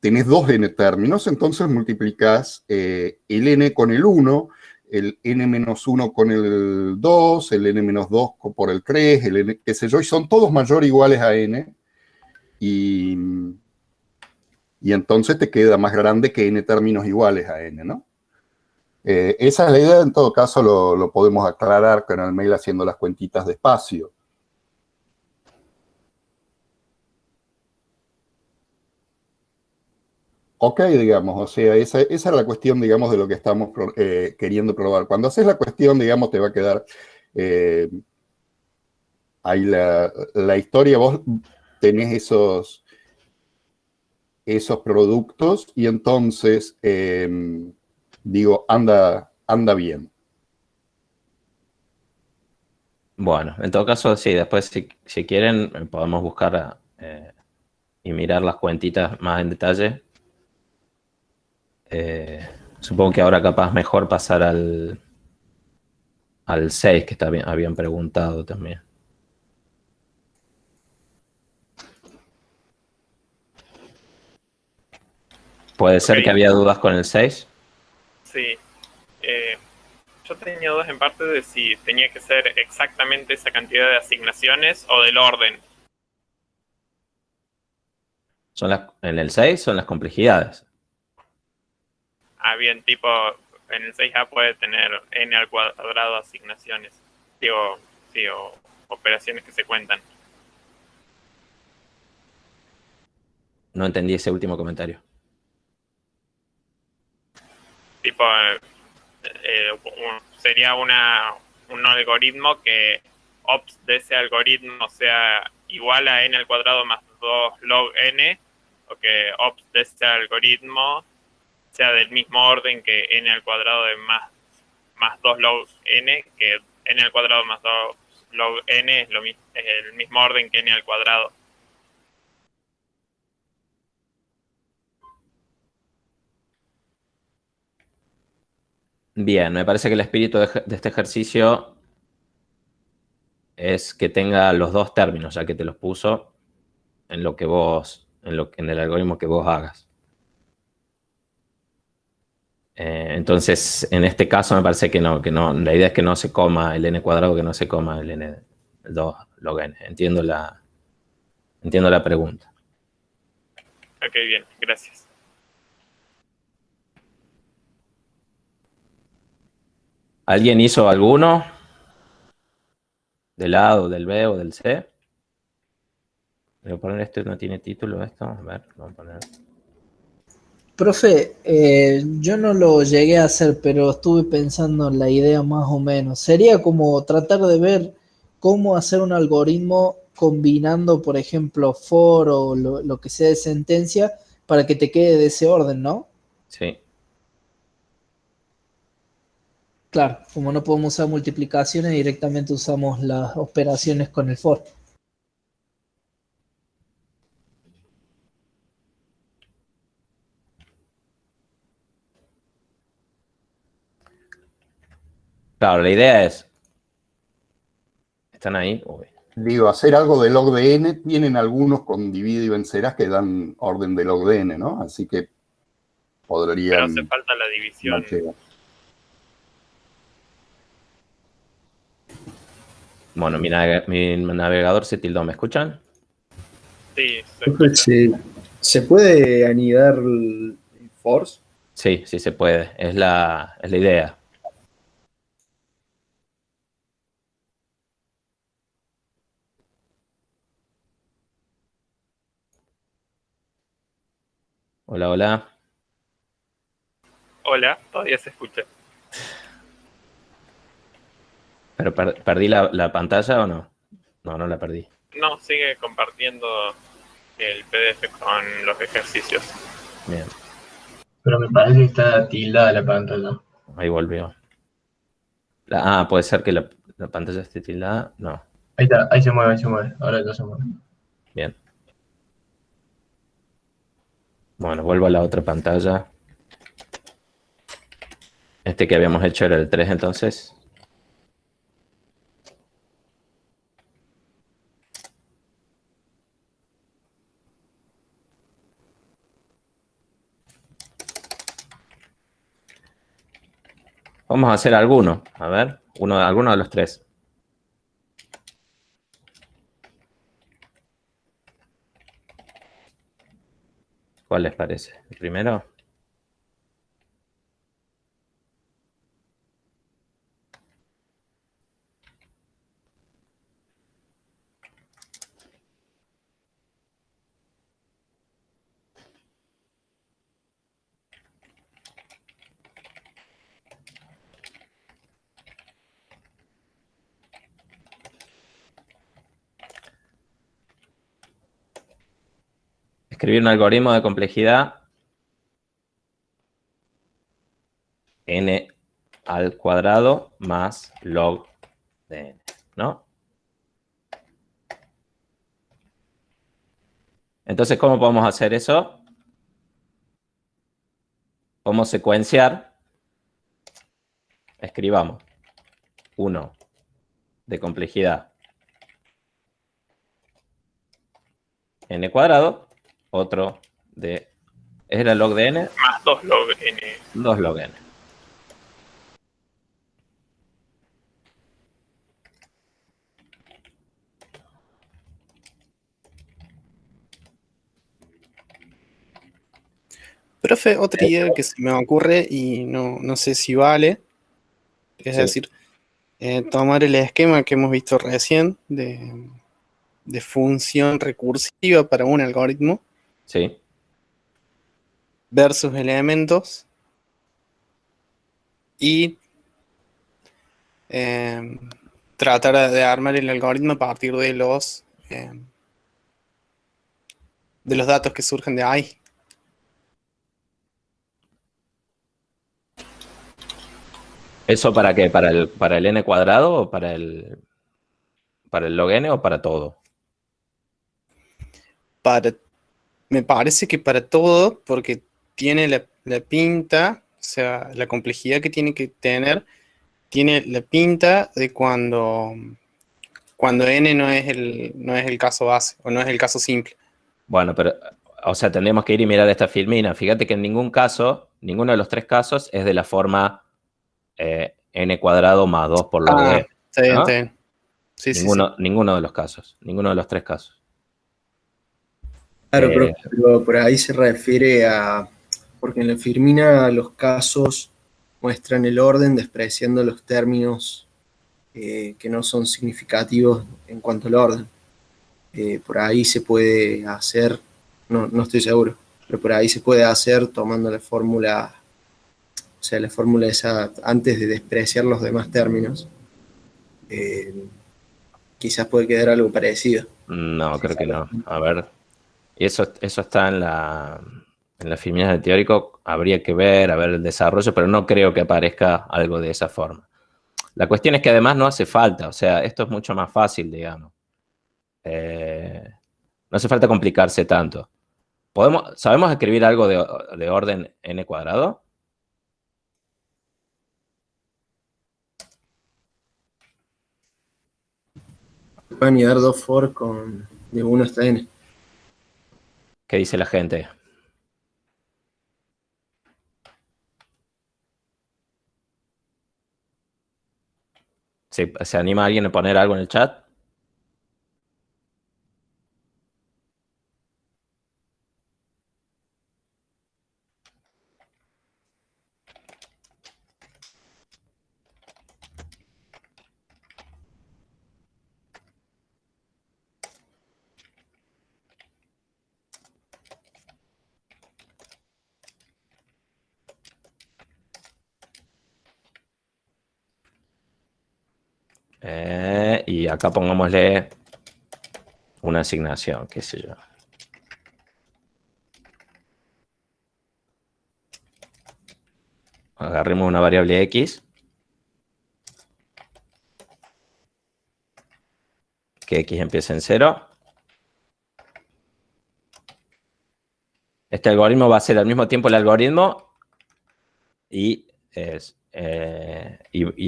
tenés 2n términos, entonces multiplicás el n con el 1, el n-1 con el 2, el n-2 por el 3, el n, qué sé yo, y son todos mayor o iguales a n, y entonces te queda más grande que n términos iguales a n, ¿no? Esa es la idea, en todo caso lo podemos aclarar con el mail haciendo las cuentitas despacio. Ok, digamos, o sea, esa es la cuestión, digamos, de lo que estamos queriendo probar. Cuando haces la cuestión, digamos, te va a quedar ahí la historia, vos tenés esos productos y entonces, anda bien. Bueno, en todo caso, sí, después si quieren podemos buscar y mirar las cuentitas más en detalle. Supongo que ahora capaz mejor pasar al 6 que habían preguntado también. ¿Puede ser que había dudas con el 6? Sí. Yo tenía dudas en parte de si tenía que ser exactamente esa cantidad de asignaciones o del orden. En el 6 son las complejidades. Ah, bien, tipo, en el 6A puede tener n al cuadrado asignaciones. Digo, sí, o operaciones que se cuentan. No entendí ese último comentario. Tipo, sería un algoritmo que ops de ese algoritmo sea igual a n al cuadrado más 2 log n, o que ops de ese algoritmo sea del mismo orden que n al cuadrado de más 2 log n, que n al cuadrado más 2 log n es el mismo orden que n al cuadrado. Bien, me parece que el espíritu de este ejercicio es que tenga los dos términos, ya que te los puso en lo que vos, en el algoritmo que vos hagas. Entonces, en este caso me parece que no, la idea es que no se coma el n cuadrado, que no se coma el 2 log n. Entiendo la pregunta. Ok, bien, gracias. ¿Alguien hizo alguno? ¿Del A o del B o del C? Voy a poner esto, no tiene título esto. A ver, vamos a poner. Profe, yo no lo llegué a hacer, pero estuve pensando en la idea más o menos. Sería como tratar de ver cómo hacer un algoritmo combinando, por ejemplo, for o lo que sea de sentencia para que te quede de ese orden, ¿no? Sí. Claro, como no podemos usar multiplicaciones, directamente usamos las operaciones con el for. Claro, la idea es... ¿Están ahí? Uy. Digo, hacer algo de log de n, tienen algunos con divide y vencerás que dan orden de log de n, ¿no? Así que Pero podrían... hace falta la división. machear. Bueno, mi navegador se tildó, ¿me escuchan? Sí, ¿Se puede anidar el force? Sí, sí se puede. Es la idea. Hola, hola. Hola, todavía se escucha. ¿Pero perdí la pantalla o no? No, no la perdí. No, sigue compartiendo el PDF con los ejercicios. Bien, Pero me parece que está tildada la pantalla. ahí volvió. Puede ser que la pantalla esté tildada. No, Ahí está, ahí se mueve, ahora ya se mueve. bien. Bueno, vuelvo a la otra pantalla. Este que habíamos hecho era el 3 entonces. Vamos a hacer alguno. A ver, alguno de los tres. ¿Cuál les parece? ¿El primero? Escribir un algoritmo de complejidad n al cuadrado más log de n, ¿no? Entonces, ¿cómo podemos hacer eso? Podemos secuenciar. Escribamos 1 de complejidad n cuadrado, otro de... ¿Es la log de n? Más 2 log n. 2 log n. Profe, otra idea que se me ocurre y no sé si vale, es Sí. decir, tomar el esquema que hemos visto recién de función recursiva para un algoritmo, Sí. ver sus elementos y tratar de armar el algoritmo a partir de los datos que surgen de ahí. ¿Eso para qué? ¿Para el n cuadrado o para el log n o para todo? Me parece que para todo, porque tiene la pinta, o sea, la complejidad que tiene que tener, tiene la pinta de cuando n no es el caso base, o no es el caso simple. Bueno, pero, o sea, tendríamos que ir y mirar esta filmina. Fíjate que en ningún caso, ninguno de los tres casos es de la forma n cuadrado más 2 por log de. Está bien, ¿no? está bien. Sí, Ninguno de los casos, ninguno de los tres casos. Claro, pero por ahí se refiere a, porque en la Firmina los casos muestran el orden despreciando los términos que no son significativos en cuanto al orden. Por ahí se puede hacer, no estoy seguro, pero por ahí se puede hacer tomando la fórmula, o sea, la fórmula esa antes de despreciar los demás términos. Quizás puede quedar algo parecido. No, creo que no. A ver. Y eso está en la filmina del teórico. Habría que ver, a ver el desarrollo, pero no creo que aparezca algo de esa forma. La cuestión es que además no hace falta. O sea, esto es mucho más fácil, digamos. No hace falta complicarse tanto. ¿Sabemos escribir algo de orden n cuadrado? Pueden llevar dos for de 1 hasta n. ¿Qué dice la gente? ¿Se anima alguien a poner algo en el chat? Y acá pongámosle una asignación, qué sé yo. Agarremos una variable x, que x empiece en 0. Este algoritmo va a ser al mismo tiempo el algoritmo y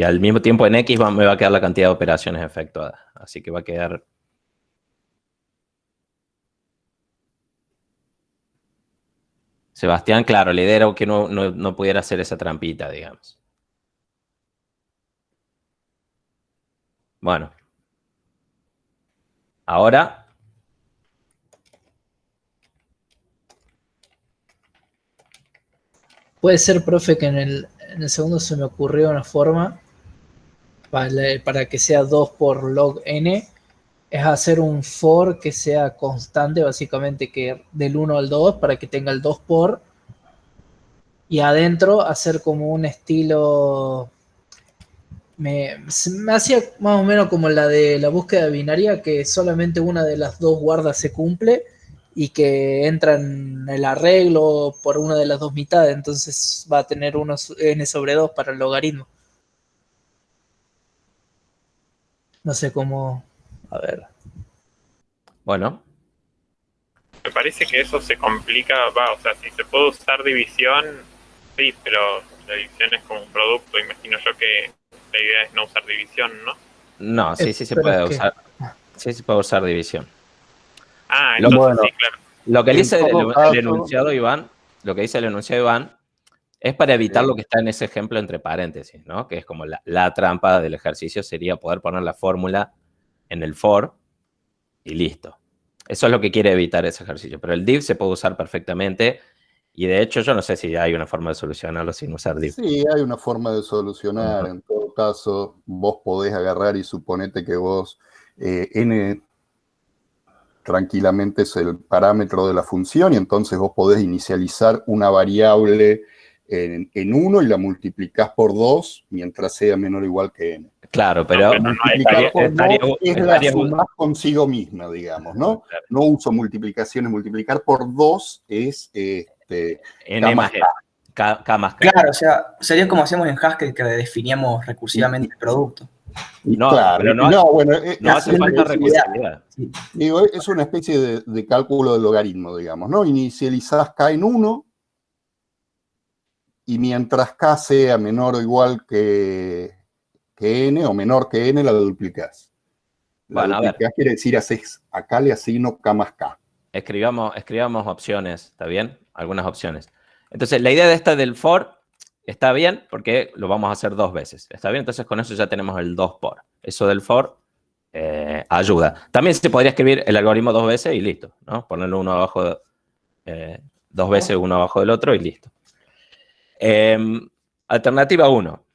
al mismo tiempo en x me va a quedar la cantidad de operaciones efectuadas. Así que va a quedar... Sebastián, claro, la idea era que no pudiera hacer esa trampita, digamos. Bueno. Ahora... Puede ser, profe, que en el segundo se me ocurrió una forma para que sea 2 por log n, es hacer un for que sea constante, básicamente que del 1 al 2, para que tenga el 2 por, y adentro hacer como un estilo, me hacía más o menos como la de la búsqueda binaria, que solamente una de las dos guardas se cumple, y que entra en el arreglo por una de las dos mitades, entonces va a tener n sobre 2 para el logaritmo. No sé cómo... A ver. Bueno. Me parece que eso se complica, o sea, si se puede usar división, sí, pero la división es como un producto, imagino yo que la idea es no usar división, ¿no? No, sí se puede usar. Sí se puede usar división. Entonces sí, claro. Lo que dice el enunciado Iván, es para evitar lo que está en ese ejemplo entre paréntesis, ¿no? Que es como la trampa del ejercicio sería poder poner la fórmula en el for y listo. Eso es lo que quiere evitar ese ejercicio. Pero el div se puede usar perfectamente y de hecho yo no sé si hay una forma de solucionarlo sin usar div. Sí, hay una forma de solucionar. En todo caso, vos podés agarrar y suponete que vos n tranquilamente es el parámetro de la función y entonces vos podés inicializar una variable en 1 y la multiplicás por 2 mientras sea menor o igual que n. Claro, pero Multiplicar por 2 es la sumar consigo misma, digamos, ¿no? Claro. No uso multiplicaciones. Multiplicar por 2 es N más K. K más K. Claro, o sea, sería como hacemos en Haskell, que definíamos recursivamente el producto. No, claro, pero bueno, no hace falta recursividad. Digo, es una especie de cálculo del logaritmo, digamos, ¿no? Inicializás K en 1 y mientras K sea menor o igual que N o menor que N, la duplicás. La duplicás quiere decir, acá le asigno K más K. Escribamos opciones, ¿está bien? Algunas opciones. Entonces, la idea de esta del for está bien porque lo vamos a hacer 2 veces. ¿Está bien? Entonces, con eso ya tenemos el 2 por. Eso del for ayuda. También se podría escribir el algoritmo 2 veces y listo, ¿no? Ponerlo uno abajo, 2 veces uno abajo del otro y listo. Alternativa 1.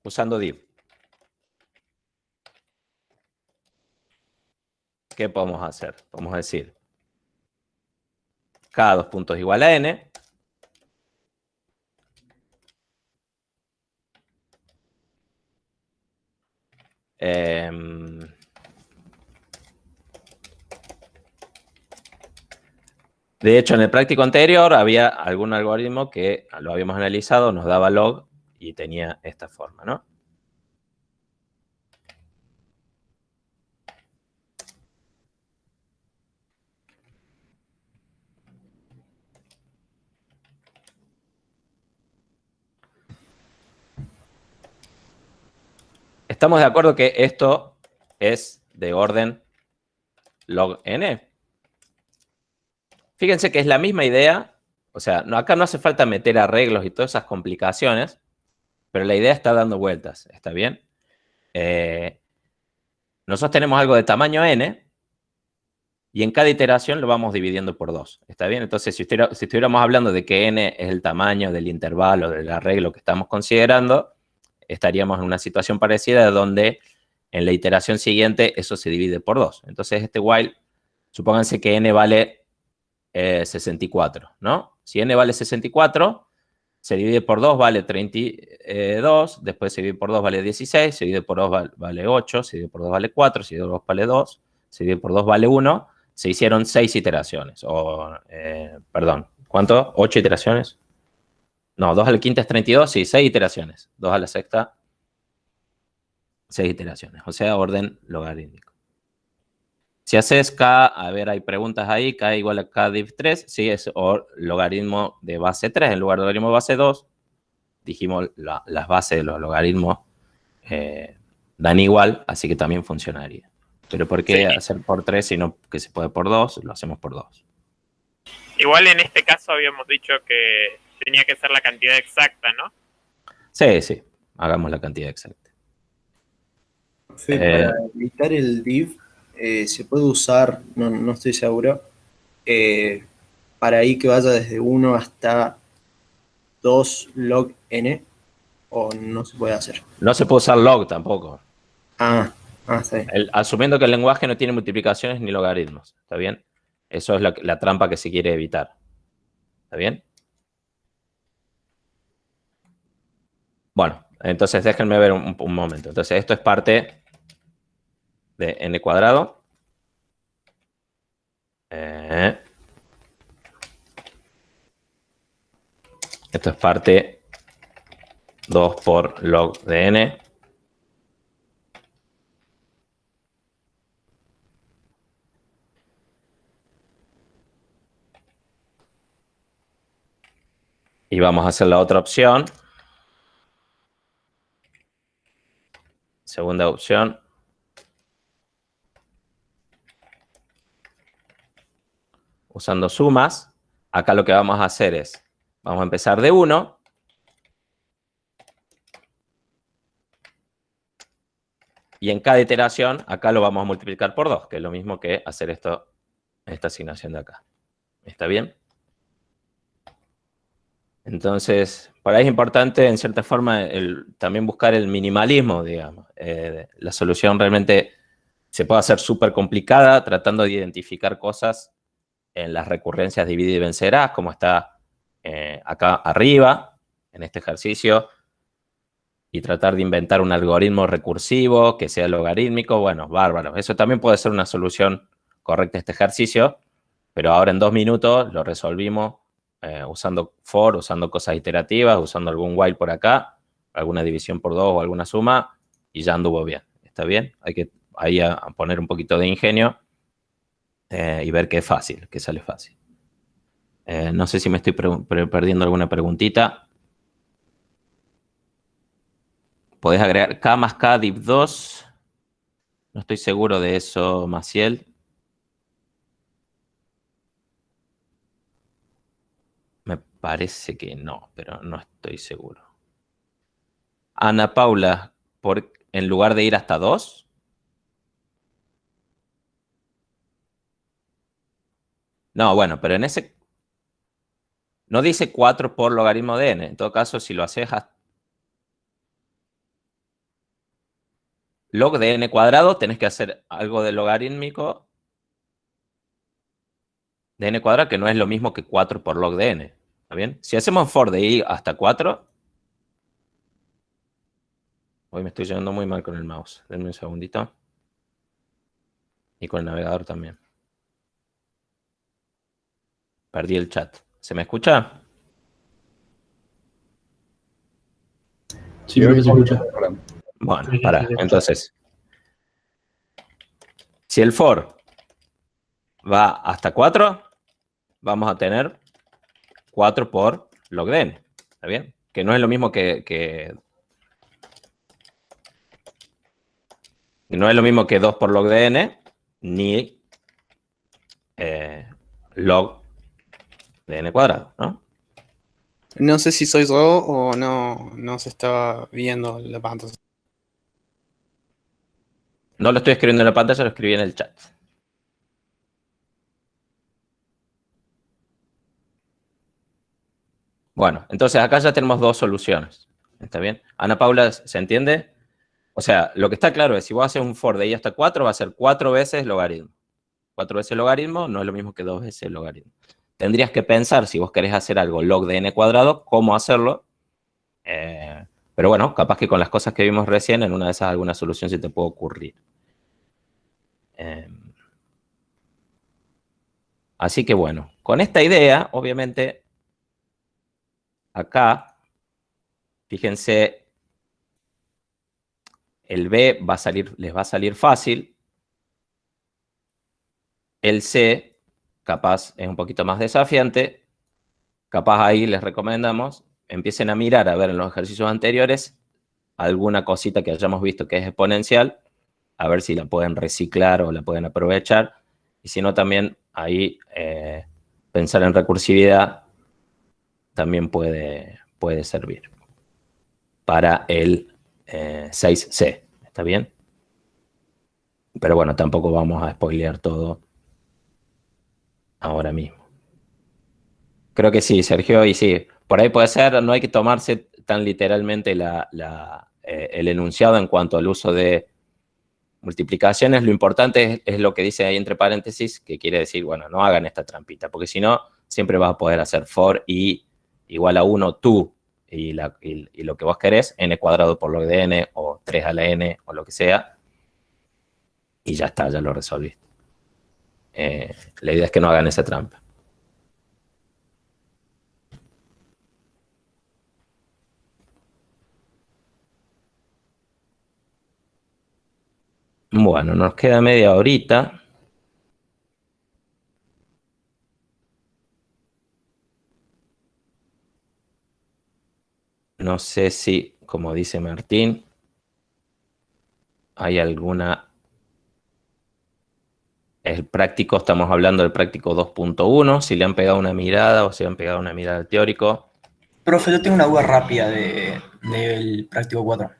Usando div. ¿Qué podemos hacer? Podemos decir K 2 puntos igual a N. De hecho, en el práctico anterior había algún algoritmo que lo habíamos analizado, nos daba log y tenía esta forma, ¿no? ¿Estamos de acuerdo que esto es de orden log n? Fíjense que es la misma idea, o sea, acá no hace falta meter arreglos y todas esas complicaciones, pero la idea está dando vueltas, ¿está bien? Nosotros tenemos algo de tamaño n y en cada iteración lo vamos dividiendo por 2, ¿está bien? Entonces, si estuviéramos hablando de que n es el tamaño del intervalo, del arreglo que estamos considerando, estaríamos en una situación parecida donde en la iteración siguiente eso se divide por 2. Entonces, este while, supónganse que n vale 64, ¿no? Si n vale 64, se divide por 2, vale 32, después se divide por 2, vale 16, se divide por 2, vale 8, se divide por 2, vale 4, se divide por 2, vale 2, se divide por 2, vale 1. Se hicieron 6 iteraciones, perdón, ¿cuánto? ¿8 iteraciones? No, 2 a la quinta es 32, sí, 6 iteraciones. 2 a la sexta, 6 iteraciones, o sea, orden logarítmico. Si haces K, a ver, hay preguntas ahí, K igual a K div 3, sí, es logaritmo de base 3 en lugar de logaritmo de base 2. Dijimos, las bases de los logaritmos dan igual, así que también funcionaría. Pero ¿por qué hacer por 3 si no que se puede por 2? Lo hacemos por 2. Igual en este caso habíamos dicho que tenía que ser la cantidad exacta, ¿no? Sí, sí, hagamos la cantidad exacta. Para evitar el div, se puede usar, no estoy seguro, para ahí que vaya desde 1 hasta 2 log n, o no se puede hacer. No se puede usar log tampoco. Está bien. Asumiendo que el lenguaje no tiene multiplicaciones ni logaritmos, ¿está bien? Eso es la trampa que se quiere evitar. ¿Está bien? Bueno, entonces déjenme ver un momento. Entonces esto es parte de n cuadrado. Esto es parte 2 por log de n. Y vamos a hacer la otra opción. Segunda opción. Usando sumas. Acá lo que vamos a hacer es, vamos a empezar de 1. Y en cada iteración, acá lo vamos a multiplicar por 2, que es lo mismo que hacer esta asignación de acá. ¿Está bien? Entonces, para ahí es importante, en cierta forma, también buscar el minimalismo, digamos. La solución realmente se puede hacer súper complicada, tratando de identificar cosas en las recurrencias divide y vencerás, como está acá arriba, en este ejercicio, y tratar de inventar un algoritmo recursivo que sea logarítmico, bueno, bárbaro. Eso también puede ser una solución correcta a este ejercicio, pero ahora en 2 minutos lo resolvimos usando for, usando cosas iterativas, usando algún while por acá, alguna división por 2 o alguna suma, y ya anduvo bien. ¿Está bien? Hay que ahí a poner un poquito de ingenio y ver que es fácil, que sale fácil. No sé si me estoy perdiendo alguna preguntita. Podés agregar K más K div 2. No estoy seguro de eso, Maciel. Me parece que no, pero no estoy seguro. Ana Paula, en lugar de ir hasta 2. No, bueno, pero en ese... No dice 4 por logaritmo de n. En todo caso, si lo haces log de n cuadrado, tenés que hacer algo de logarítmico de n cuadrado, que no es lo mismo que 4 por log de n. ¿Está bien? Si hacemos for de i hasta 4... Hoy me estoy llevando muy mal con el mouse. Denme un segundito. Y con el navegador también. Perdí el chat. ¿Se me escucha? Sí, creo que se escucha. Bueno, pará. Entonces, si el for va hasta 4, vamos a tener 4 por log de n. ¿Está bien? Que no es lo mismo que no es lo mismo que 2 por log de n, ni log de n cuadrado, ¿no? No sé si soy yo o no se está viendo la pantalla. No lo estoy escribiendo en la pantalla, lo escribí en el chat. Bueno, entonces acá ya tenemos 2 soluciones. ¿Está bien? Ana Paula, ¿se entiende? O sea, lo que está claro es, si vos haces un for de i hasta 4, va a ser 4 veces logaritmo. 4 veces logaritmo no es lo mismo que 2 veces logaritmo. Tendrías que pensar, si vos querés hacer algo log de n cuadrado, cómo hacerlo. Pero bueno, capaz que con las cosas que vimos recién, en una de esas alguna solución se te puede ocurrir. Así que bueno, con esta idea, obviamente, acá, fíjense, el B les va a salir fácil. El C, capaz, es un poquito más desafiante. Capaz ahí les recomendamos, empiecen a mirar, a ver en los ejercicios anteriores, alguna cosita que hayamos visto que es exponencial, a ver si la pueden reciclar o la pueden aprovechar. Y si no, también ahí pensar en recursividad también puede servir para el 6C. ¿Está bien? Pero bueno, tampoco vamos a spoilear todo ahora mismo. Creo que sí, Sergio, y sí. Por ahí puede ser, no hay que tomarse tan literalmente el enunciado en cuanto al uso de multiplicaciones. Lo importante es lo que dice ahí entre paréntesis, que quiere decir, bueno, no hagan esta trampita, porque si no, siempre vas a poder hacer for i igual a 1 tú y lo que vos querés, n cuadrado por log de n, o 3 a la n, o lo que sea, y ya está, ya lo resolviste. La idea es que no hagan esa trampa. Bueno, nos queda media horita. No sé si, como dice Martín, hay alguna... El práctico, estamos hablando del práctico 2.1, si le han pegado una mirada o si le han pegado una mirada al teórico. Profe, yo tengo una duda rápida del práctico 4.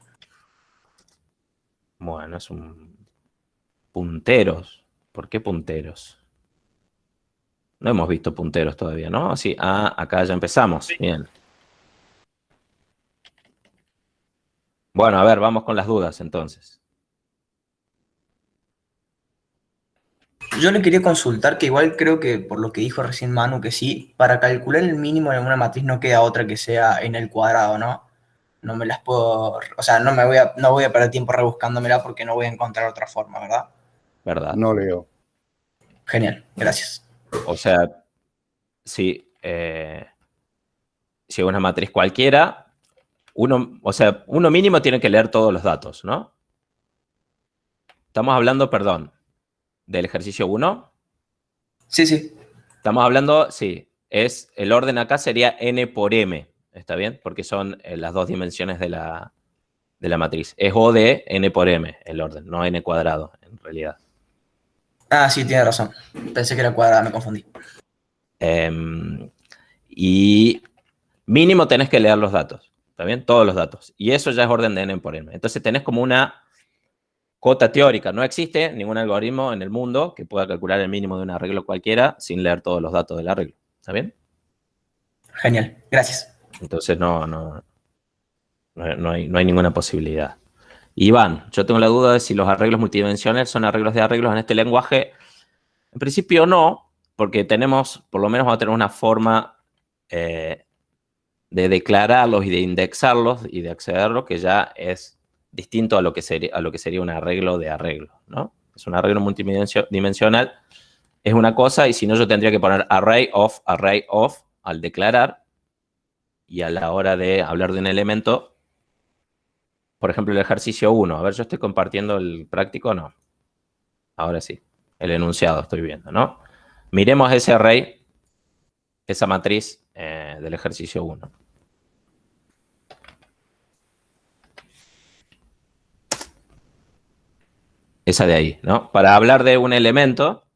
Bueno, es un... Punteros. ¿Por qué punteros? No hemos visto punteros todavía, ¿no? Sí, acá ya empezamos. Sí. Bien. Bueno, a ver, vamos con las dudas entonces. Yo le quería consultar que igual creo que por lo que dijo recién Manu, que sí, para calcular el mínimo en una matriz no queda otra que sea en el cuadrado, ¿no? No me las puedo, o sea, no voy a perder tiempo rebuscándomela porque no voy a encontrar otra forma, ¿verdad? ¿Verdad? No leo. Genial, gracias. O sea, si es una matriz cualquiera, uno mínimo tiene que leer todos los datos, ¿no? Estamos hablando, perdón, del ejercicio 1. Sí, sí. Estamos hablando, sí, el orden acá sería n por m, ¿está bien? Porque son las dos dimensiones de la matriz. Es O de n por m el orden, no n cuadrado, en realidad. Ah, sí, tiene razón. Pensé que era cuadrada, me confundí. Y mínimo tenés que leer los datos, ¿está bien? Todos los datos. Y eso ya es orden de n por m. Entonces tenés como una cota teórica. No existe ningún algoritmo en el mundo que pueda calcular el mínimo de un arreglo cualquiera sin leer todos los datos del arreglo. ¿Está bien? Genial, gracias. Entonces no hay ninguna posibilidad. Iván, yo tengo la duda de si los arreglos multidimensionales son arreglos de arreglos en este lenguaje. En principio no, porque por lo menos vamos a tener una forma de declararlos y de indexarlos y de accederlos que ya es distinto a lo que sería un arreglo de arreglo, ¿no? Es un arreglo multidimensional, es una cosa, y si no yo tendría que poner array of al declarar, y a la hora de hablar de un elemento, por ejemplo, el ejercicio 1. A ver, yo estoy compartiendo el práctico, no. Ahora sí, el enunciado estoy viendo, ¿no? Miremos ese array, esa matriz del ejercicio 1. Esa de ahí, ¿no? Para hablar de un elemento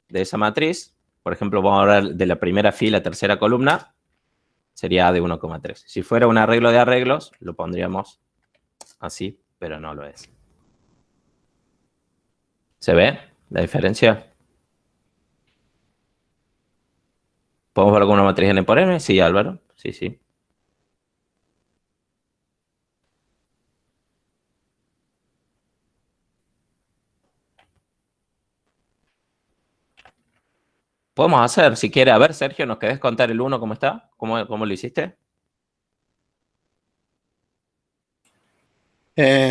de esa matriz, por ejemplo, vamos a hablar de la primera fila, tercera columna, sería A de 1,3. Si fuera un arreglo de arreglos, lo pondríamos así, pero no lo es. ¿Se ve la diferencia? ¿Podemos verlo con una matriz n por m? Sí, Álvaro. Sí, sí. Podemos hacer, si quiere. A ver, Sergio, ¿nos querés contar el 1 cómo está? ¿Cómo lo hiciste?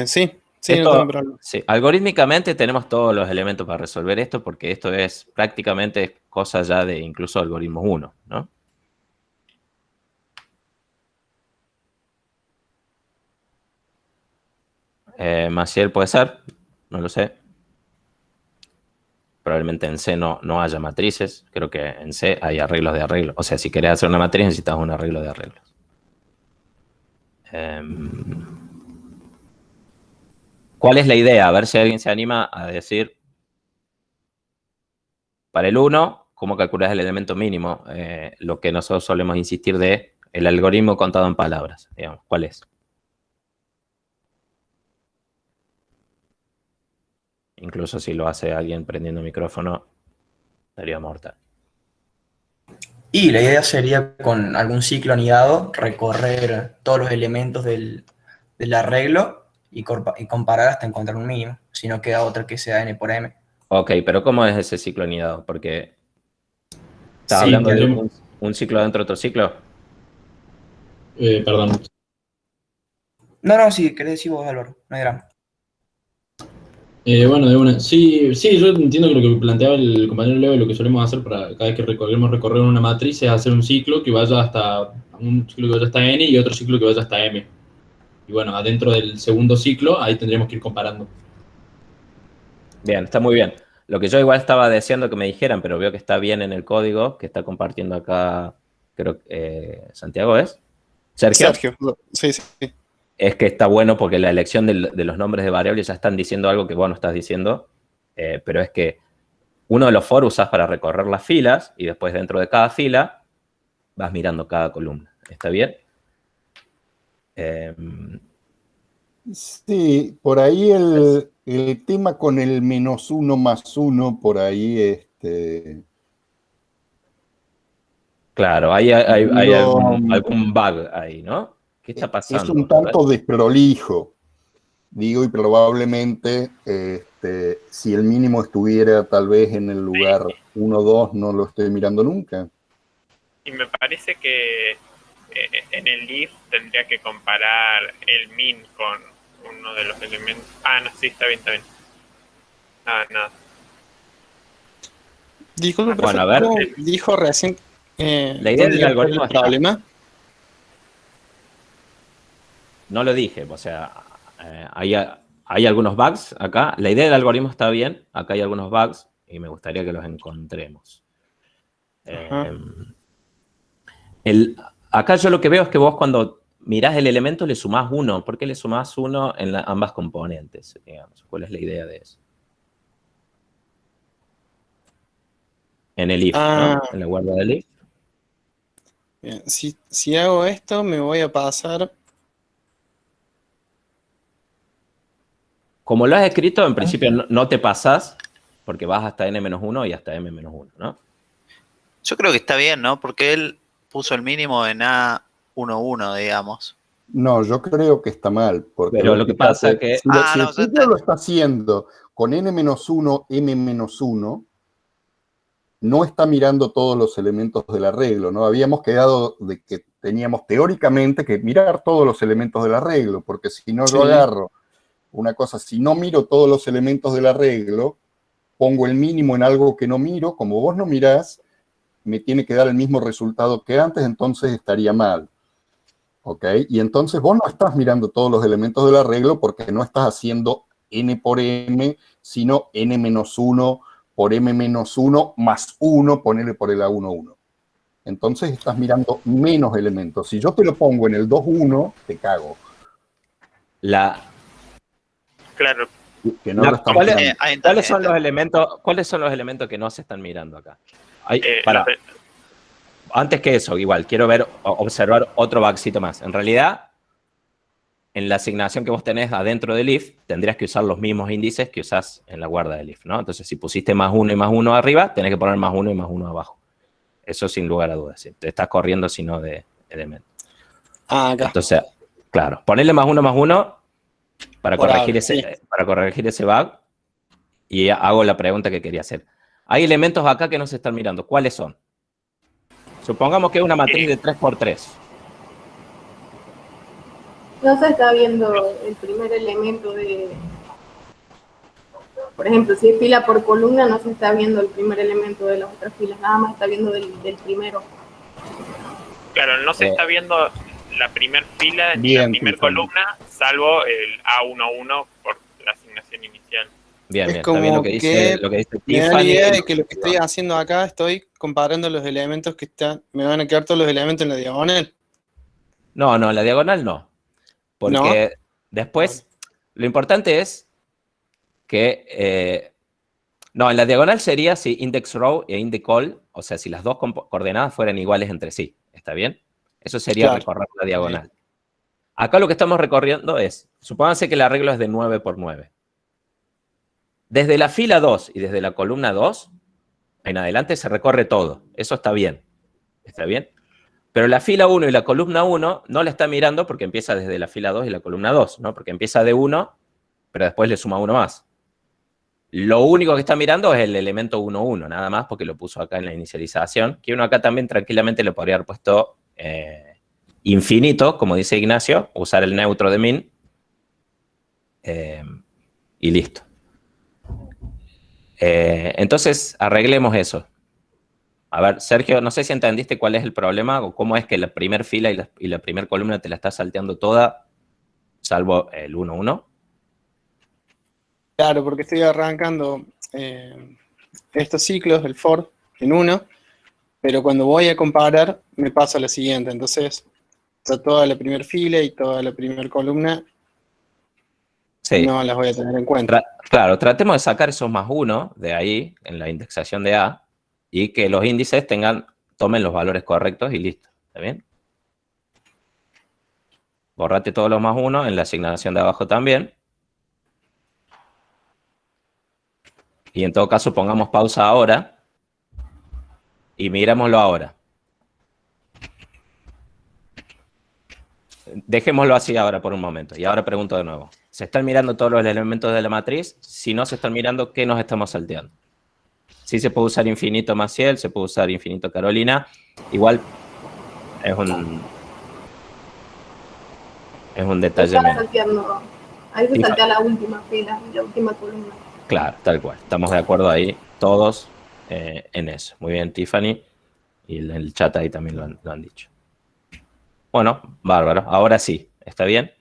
Sí, no tengo problema. Sí, algorítmicamente tenemos todos los elementos para resolver esto, porque esto es prácticamente cosa ya de incluso algoritmos 1, ¿no? Maciel puede ser, no lo sé. Probablemente en C no haya matrices. Creo que en C hay arreglos de arreglos. O sea, si querés hacer una matriz necesitas un arreglo de arreglos. ¿Cuál es la idea? A ver si alguien se anima a decir. Para el 1, ¿cómo calculas el elemento mínimo? Lo que nosotros solemos insistir de el algoritmo contado en palabras. Digamos, ¿cuál es? Incluso si lo hace alguien prendiendo micrófono, sería mortal. Y la idea sería con algún ciclo anidado recorrer todos los elementos del arreglo y comparar hasta encontrar un mínimo. Si no queda otra que sea n por m. Ok, pero ¿cómo es ese ciclo anidado? Porque ¿estás Sí, hablando de tendremos- un ciclo dentro de otro ciclo? Perdón. No, si querés decir vos, Álvaro, no hay drama. Bueno, de una. Sí, yo entiendo que lo que planteaba el compañero Leo, lo que solemos hacer para cada vez que queremos recorrer una matriz es hacer un ciclo que vaya hasta n y otro ciclo que vaya hasta m. Y bueno, adentro del segundo ciclo, ahí tendríamos que ir comparando. Bien, está muy bien. Lo que yo igual estaba deseando que me dijeran, pero veo que está bien en el código que está compartiendo acá, creo que Santiago ¿es? ¿Sergio? Sí. Es que está bueno porque la elección de los nombres de variables ya están diciendo algo que vos no estás diciendo, pero es que uno de los for usas para recorrer las filas y después dentro de cada fila vas mirando cada columna. ¿Está bien? Sí, por ahí el tema con el -1 más 1, por ahí, Claro, hay algún bug ahí, ¿no? ¿Qué está pasando? es un tanto desprolijo. Digo, y probablemente si el mínimo estuviera tal vez en el lugar 1, 2, no lo estoy mirando nunca. Y me parece que en el if tendría que comparar el min con uno de los elementos. Ah, no, sí, está bien, está bien. No. Disculpe, Bueno, a profe, ver. ¿cómo dijo recién? La idea del algoritmo el está. problema. No lo dije, o sea, hay algunos bugs acá. La idea del algoritmo está bien, acá hay algunos bugs y me gustaría que los encontremos. Acá yo lo que veo es que vos cuando mirás el elemento le sumás 1. ¿Por qué le sumás 1 en ambas componentes? Digamos? ¿Cuál es la idea de eso? En el if, ¿no? En la guarda del if. Bien, si hago esto, me voy a pasar. Como lo has escrito, en principio no te pasás, porque vas hasta n-1 y hasta m-1, ¿no? Yo creo que está bien, ¿no? Porque él puso el mínimo en A11, digamos. No, yo creo que está mal. Porque pero lo que pasa es que... Si el ciclo lo está haciendo con n-1, m-1, no está mirando todos los elementos del arreglo, ¿no? Habíamos quedado de que teníamos teóricamente que mirar todos los elementos del arreglo, porque si no yo agarro una cosa, si no miro todos los elementos del arreglo, pongo el mínimo en algo que no miro, como vos no mirás, me tiene que dar el mismo resultado que antes, entonces estaría mal. ¿Ok? Y entonces vos no estás mirando todos los elementos del arreglo porque no estás haciendo n por m, sino n-1 por m-1 más 1, ponele por el A11. Entonces estás mirando menos elementos. Si yo te lo pongo en el 2-1, te cago. Claro. Que no lo estamos mirando. ¿Cuáles son los elementos que no se están mirando acá? Antes que eso, igual, quiero observar otro bugcito más. En realidad, en la asignación que vos tenés adentro del if, tendrías que usar los mismos índices que usás en la guarda del if, ¿no? Entonces, si pusiste más 1 y más 1 arriba, tenés que poner más 1 y más 1 abajo. Eso sin lugar a dudas. Te estás corriendo, sino de elemento. Acá. Entonces, claro, ponerle más 1 para corregir ese bug. Y hago la pregunta que quería hacer. Hay elementos acá que no se están mirando. ¿Cuáles son? Supongamos que es una matriz de 3×3. No se está viendo el primer elemento de... Por ejemplo, si es fila por columna, no se está viendo el primer elemento de las otras filas, nada más está viendo del primero. Claro, no se está viendo la primera fila ni la primera columna, salvo el A11 por la asignación inicial. Bien, Es está como bien lo que dice me da la Tiffany. idea de que lo que estoy haciendo acá, estoy comparando los elementos que están, me van a quedar todos los elementos en la diagonal. No, en la diagonal no. Porque después, lo importante es que... no, en la diagonal sería si index row e index call, o sea, si las dos coordenadas fueran iguales entre sí. ¿Está bien? Eso sería recorrer la diagonal. Acá lo que estamos recorriendo es, supónganse que el arreglo es de 9×9. Desde la fila 2 y desde la columna 2, en adelante se recorre todo. Eso está bien. ¿Está bien? Pero la fila 1 y la columna 1 no la está mirando porque empieza desde la fila 2 y la columna 2, ¿no? Porque empieza de 1, pero después le suma 1 más. Lo único que está mirando es el elemento 1,1, nada más porque lo puso acá en la inicialización, que uno acá también tranquilamente le podría haber puesto infinito, como dice Ignacio, usar el neutro de min, y listo. Entonces, arreglemos eso. A ver, Sergio, no sé si entendiste cuál es el problema o cómo es que la primera fila y la primera columna te la está salteando toda, salvo el 1,1. Claro, porque estoy arrancando estos ciclos, el for, en 1, pero cuando voy a comparar me pasa lo siguiente. Entonces, está toda la primera fila y toda la primera columna. Sí. No las voy a tener en cuenta. Claro, tratemos de sacar esos más 1 de ahí, en la indexación de A, y que los índices tomen los valores correctos y listo. ¿Está bien? Borrate todos los más 1 en la asignación de abajo también. Y en todo caso pongamos pausa ahora y mirémoslo ahora. Dejémoslo así ahora por un momento. Y ahora pregunto de nuevo. se están mirando todos los elementos de la matriz, si no se están mirando qué nos estamos salteando. Sí se puede usar infinito Maciel, se puede usar infinito Carolina, igual es un detalle Estaba menos. salteando. Ahí se Sí, saltea la última fila, la última columna. Claro, tal cual. Estamos de acuerdo ahí todos en eso. Muy bien, Tiffany. Y en el chat ahí también lo han dicho. Bueno, bárbaro. Ahora sí, ¿está bien?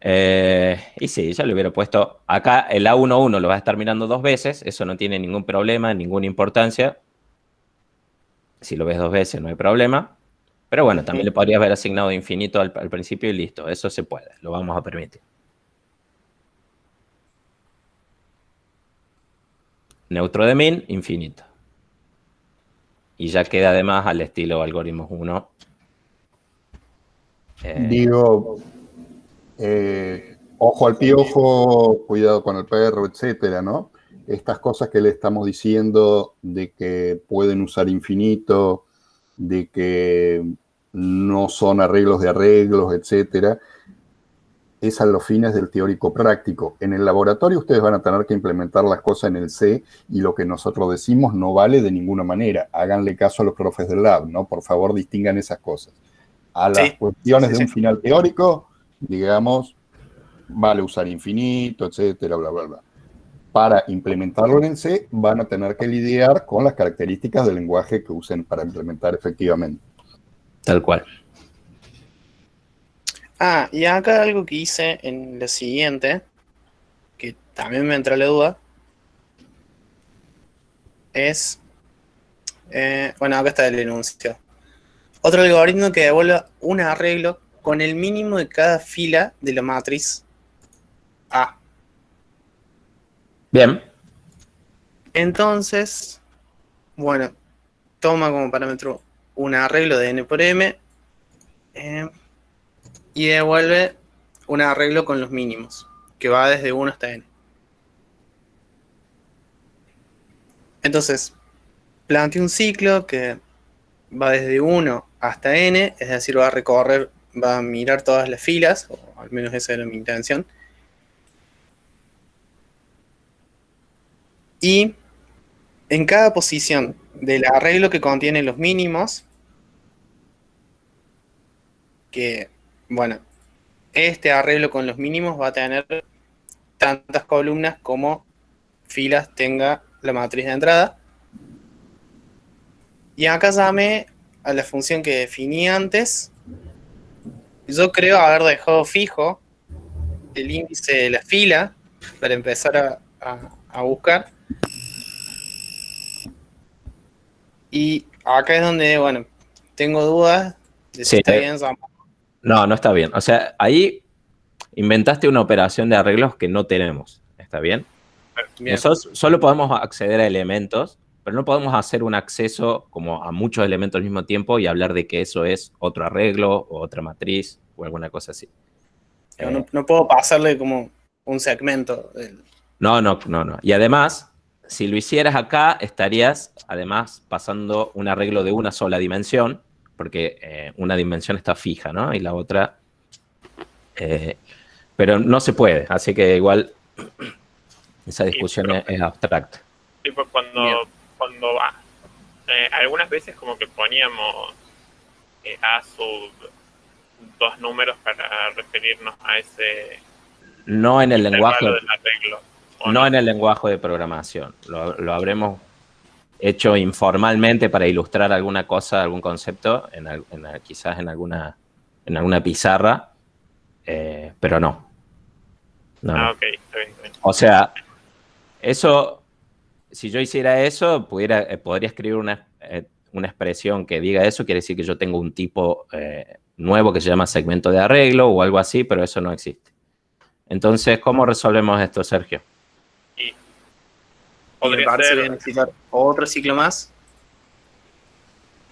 Y sí, ya le hubiera puesto... Acá el A11 lo vas a estar mirando 2 veces. Eso no tiene ningún problema, ninguna importancia. Si lo ves 2 veces no hay problema. Pero bueno, también le podrías haber asignado infinito al principio y listo. Eso se puede, lo vamos a permitir. Neutro de min, infinito. Y ya queda además al estilo algoritmos 1. Digo, ojo al piojo, cuidado con el perro, etcétera, ¿no? Estas cosas que le estamos diciendo de que pueden usar infinito, de que no son arreglos de arreglos, etcétera, es a los fines del teórico práctico. En el laboratorio ustedes van a tener que implementar las cosas en el C y lo que nosotros decimos no vale de ninguna manera. Háganle caso a los profes del lab, ¿no? Por favor, distingan esas cosas. A las cuestiones de un final teórico, digamos, vale usar infinito, etcétera, bla, bla, bla. Para implementarlo en el C, van a tener que lidiar con las características del lenguaje que usen para implementar efectivamente. Tal cual. Ah, y acá algo que hice en lo siguiente, que también me entró la duda, es, bueno, acá está el enunciado. Otro algoritmo que devuelva un arreglo con el mínimo de cada fila de la matriz A. Bien. Entonces, bueno, toma como parámetro un arreglo de n por m y devuelve un arreglo con los mínimos, que va desde 1 hasta n. Entonces, planteo un ciclo que va desde 1 hasta n, es decir, va a recorrer, va a mirar todas las filas, o al menos esa era mi intención. Y en cada posición del arreglo que contiene los mínimos, que, bueno, este arreglo con los mínimos va a tener tantas columnas como filas tenga la matriz de entrada. Y acá llamé a la función que definí antes. Yo creo haber dejado fijo el índice de la fila para empezar a buscar. Y acá es donde, bueno, tengo dudas de si Sí, está bien llamado. No, no está bien. O sea, ahí inventaste una operación de arreglos que no tenemos. ¿Está bien? Bien. Nosotros solo podemos acceder a elementos, pero no podemos hacer un acceso como a muchos elementos al mismo tiempo y hablar de que eso es otro arreglo o otra matriz o alguna cosa así. No puedo pasarle como un segmento. No. Y además, si lo hicieras acá, estarías además pasando un arreglo de una sola dimensión, porque una dimensión está fija, ¿no? Y la otra... pero no se puede, así que igual esa discusión es abstracta. Tipo cuando algunas veces como que poníamos A sub 2 números para referirnos a ese No en el lenguaje, del arreglo. no en el lenguaje de programación. Lo habremos hecho informalmente para ilustrar alguna cosa, algún concepto, quizás en alguna pizarra, pero no. Ok, está bien. O sea, eso, si yo hiciera eso, podría escribir una expresión que diga eso, quiere decir que yo tengo un tipo nuevo que se llama segmento de arreglo o algo así, pero eso no existe. Entonces, ¿cómo resolvemos esto, Sergio? Me parece que voy a necesitar otro ciclo más.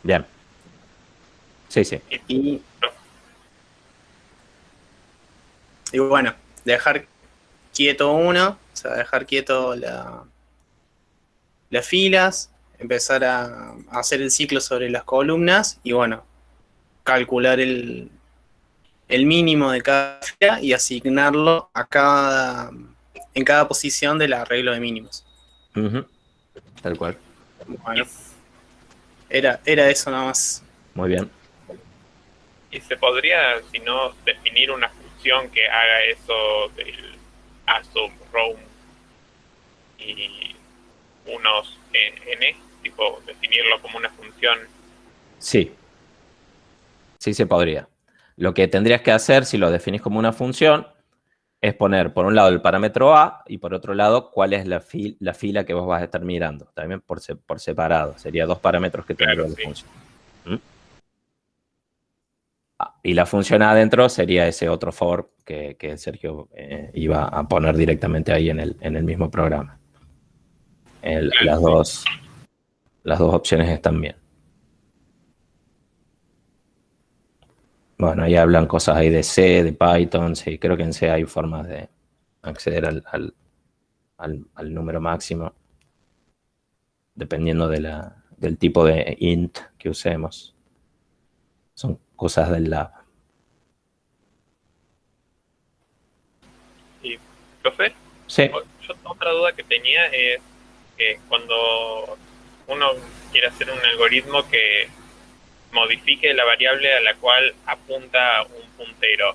Bien. Sí. Y bueno, dejar quieto uno, o sea, dejar quieto las filas, empezar a hacer el ciclo sobre las columnas y bueno, calcular el el mínimo de cada fila y asignarlo en cada posición del arreglo de mínimos. Tal cual. Bueno, era eso nada más. Muy bien. Y se podría, si no, definir una función que haga eso del asub, roam y unos n, tipo definirlo como una función. Sí. Sí se podría. Lo que tendrías que hacer, si lo definís como una función, es poner por un lado el parámetro A y por otro lado cuál es la fila que vos vas a estar mirando. También por separado. Sería 2 parámetros que tendría la función. Y la función adentro sería ese otro for que Sergio iba a poner directamente ahí en el mismo programa. Las dos opciones están bien. Bueno, ahí hablan cosas ahí de C, de Python, sí, creo que en C hay formas de acceder al número máximo, dependiendo del tipo de int que usemos. Son cosas del lab. Y, profe, Sí. yo otra duda que tenía es que cuando uno quiere hacer un algoritmo que modifique la variable a la cual apunta un puntero,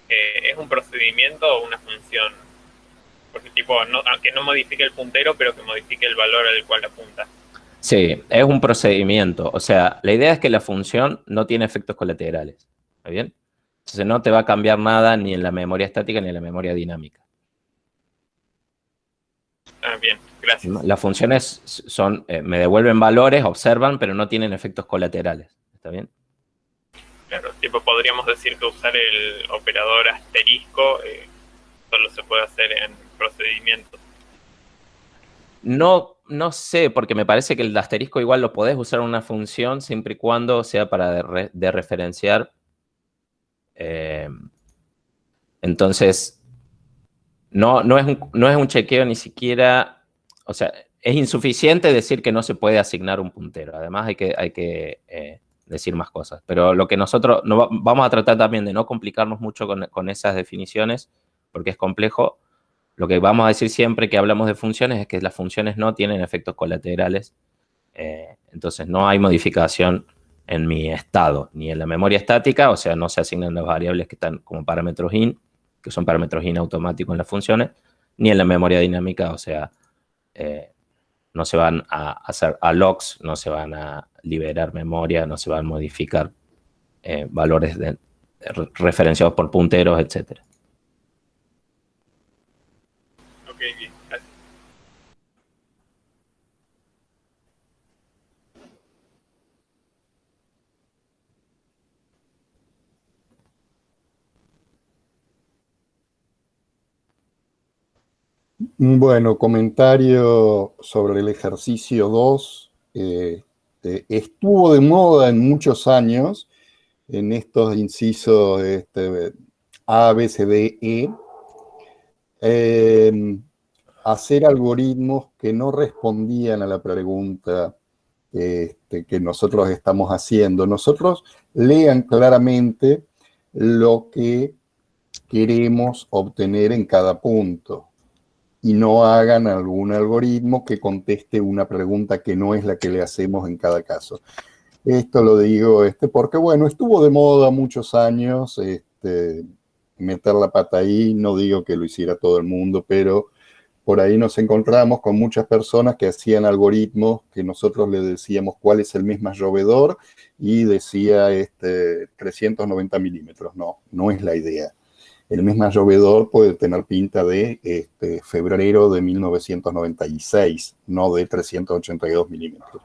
¿es un procedimiento o una función? Porque tipo, aunque no modifique el puntero, pero que modifique el valor al cual apunta. Sí, es un procedimiento. O sea, la idea es que la función no tiene efectos colaterales. ¿Está bien? Entonces no te va a cambiar nada ni en la memoria estática ni en la memoria dinámica. Bien, gracias. Las funciones son, me devuelven valores, observan, pero no tienen efectos colaterales. ¿Está bien? Claro, tipo podríamos decir que usar el operador asterisco solo se puede hacer en procedimientos. No sé, porque me parece que el asterisco igual lo podés usar en una función siempre y cuando sea para referenciar. Entonces, no es un chequeo ni siquiera, o sea, es insuficiente decir que no se puede asignar un puntero. Además hay que decir más cosas. Pero lo que nosotros vamos a tratar también de no complicarnos mucho con esas definiciones, porque es complejo. Lo que vamos a decir siempre que hablamos de funciones es que las funciones no tienen efectos colaterales. Entonces no hay modificación en mi estado, ni en la memoria estática, o sea, no se asignan las variables que están como parámetros in, que son parámetros in automáticos en las funciones, ni en la memoria dinámica, o sea, no se van a hacer allocs, no se van a liberar memoria, no se van a modificar valores referenciados por punteros, etcétera. Ok, bien, gracias. Bueno, comentario sobre el ejercicio 2. Estuvo de moda en muchos años, en estos incisos A, B, C, D, E, hacer algoritmos que no respondían a la pregunta que nosotros estamos haciendo. Nosotros lean claramente lo que queremos obtener en cada punto y no hagan algún algoritmo que conteste una pregunta que no es la que le hacemos en cada caso. Esto lo digo porque, bueno, estuvo de moda muchos años meter la pata ahí. No digo que lo hiciera todo el mundo, pero por ahí nos encontramos con muchas personas que hacían algoritmos que nosotros le decíamos cuál es el mes más llovedor y decía 390 milímetros. No es la idea. El mes más llovedor puede tener pinta de febrero de 1996, no de 382 milímetros.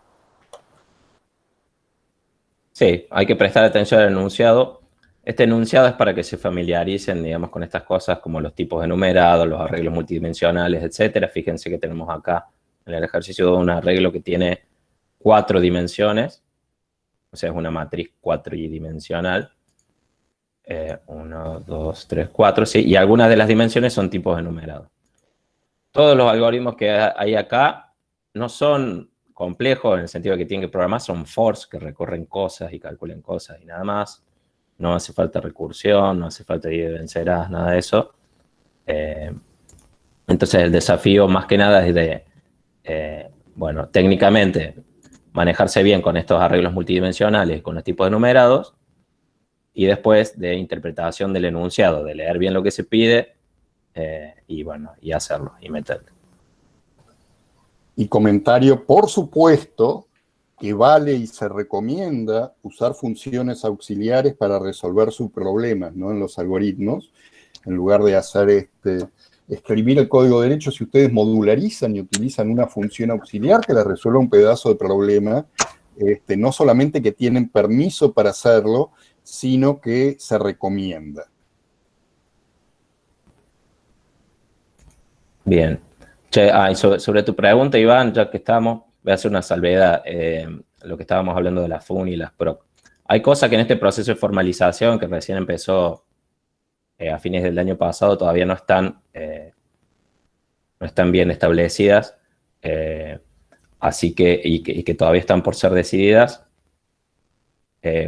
Sí, hay que prestar atención al enunciado. Este enunciado es para que se familiaricen, digamos, con estas cosas como los tipos enumerados, los arreglos multidimensionales, etcétera. Fíjense que tenemos acá en el ejercicio un arreglo que tiene 4 dimensiones, o sea, es una matriz cuatridimensional. 1, 2, 3, 4, sí, y algunas de las dimensiones son tipos enumerados. Todos los algoritmos que hay acá no son complejos en el sentido de que tienen que programar, son fors que recorren cosas y calculan cosas y nada más. No hace falta recursión, no hace falta ir de vencerás, nada de eso. Entonces el desafío más que nada es de, bueno, técnicamente manejarse bien con estos arreglos multidimensionales, con los tipos de numerados, y después de interpretación del enunciado, de leer bien lo que se pide, y bueno, y hacerlo, y meterlo. Y comentario, por supuesto, que vale y se recomienda usar funciones auxiliares para resolver sus problemas, ¿no? En los algoritmos, en lugar de hacer escribir el código derecho, si ustedes modularizan y utilizan una función auxiliar que les resuelva un pedazo de problema, no solamente que tienen permiso para hacerlo, sino que se recomienda. Bien. Che, sobre tu pregunta, Iván, ya que estamos, voy a hacer una salvedad. Lo que estábamos hablando de las FUN y las PROC. Hay cosas que en este proceso de formalización, que recién empezó a fines del año pasado, todavía no están bien establecidas, así que, y que todavía están por ser decididas.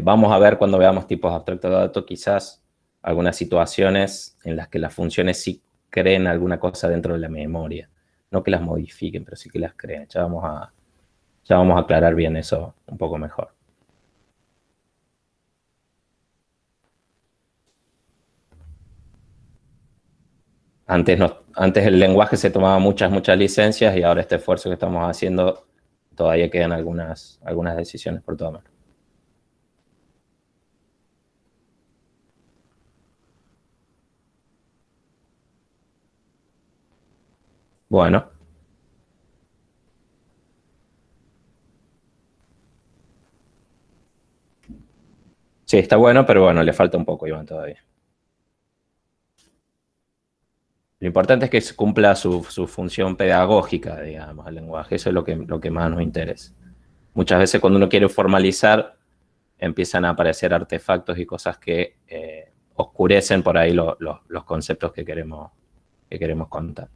Vamos a ver cuando veamos tipos abstractos de datos, quizás algunas situaciones en las que las funciones sí creen alguna cosa dentro de la memoria. No que las modifiquen, pero sí que las creen. Ya vamos a aclarar bien eso un poco mejor. Antes el lenguaje se tomaba muchas licencias y ahora este esfuerzo que estamos haciendo todavía quedan algunas decisiones por tomar. Bueno. Sí, está bueno, pero bueno, le falta un poco, Iván, todavía. Lo importante es que cumpla su función pedagógica, digamos, el lenguaje. Eso es lo que más nos interesa. Muchas veces cuando uno quiere formalizar, empiezan a aparecer artefactos y cosas que oscurecen por ahí los conceptos que queremos contar.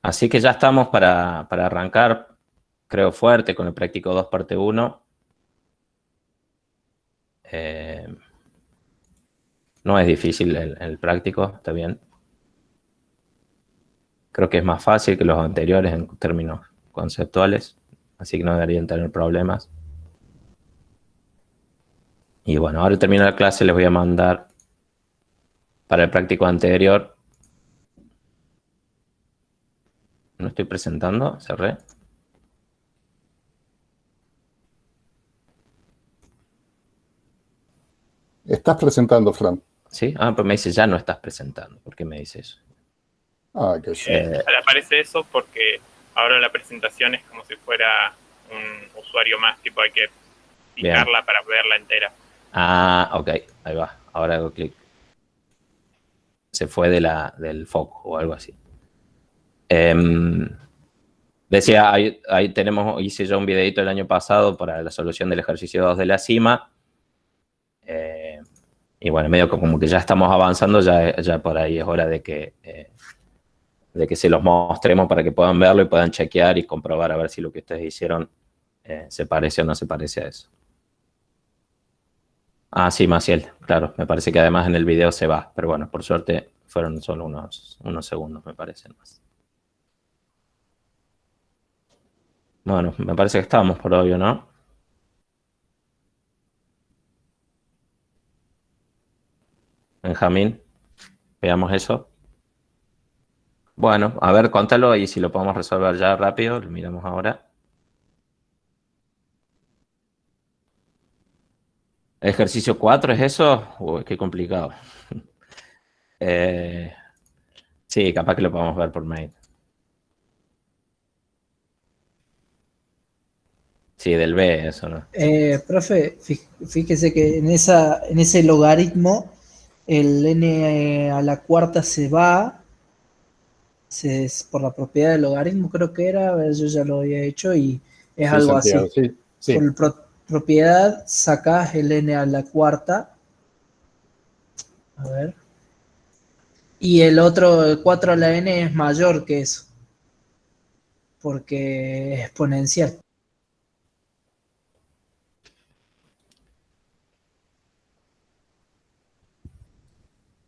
Así que ya estamos para arrancar, creo, fuerte con el práctico 2 parte 1. No es difícil el práctico, está bien. Creo que es más fácil que los anteriores en términos conceptuales, así que no deberían tener problemas. Y bueno, ahora termino la clase, les voy a mandar para el práctico anterior. ¿No estoy presentando? Cerré. Estás presentando, Fran. ¿Sí? Ah, pues me dice, ya no estás presentando. ¿Por qué me dice eso? Ah, que sí. Le aparece eso porque ahora la presentación es como si fuera un usuario más, tipo hay que picarla bien para verla entera. Ah, ok, ahí va. Ahora hago clic. Se fue del foco o algo así. Decía, ahí hice yo un videito el año pasado para la solución del ejercicio 2 de la cima. Y bueno, medio como que ya estamos avanzando, ya por ahí es hora de que se los mostremos para que puedan verlo y puedan chequear y comprobar a ver si lo que ustedes hicieron se parece o no se parece a eso. Ah, sí, Maciel, claro, me parece que además en el video se va, pero bueno, por suerte fueron solo unos segundos, me parecen más. Bueno, me parece que estamos por hoy, ¿no? Benjamín, veamos eso. Bueno, a ver, contalo y si lo podemos resolver ya rápido, lo miramos ahora. ¿Ejercicio 4 es eso? Uy, qué complicado. Sí, capaz que lo podemos ver por mail. Sí, del B, eso, ¿no? Profe, fíjese que en ese logaritmo el n a la cuarta se va, por la propiedad del logaritmo creo que era, a ver, yo ya lo había hecho y es Sí, algo Santiago, así. sí. Por propiedad sacás el n a la cuarta, a ver, y el otro, el 4 a la n es mayor que eso. porque es exponencial.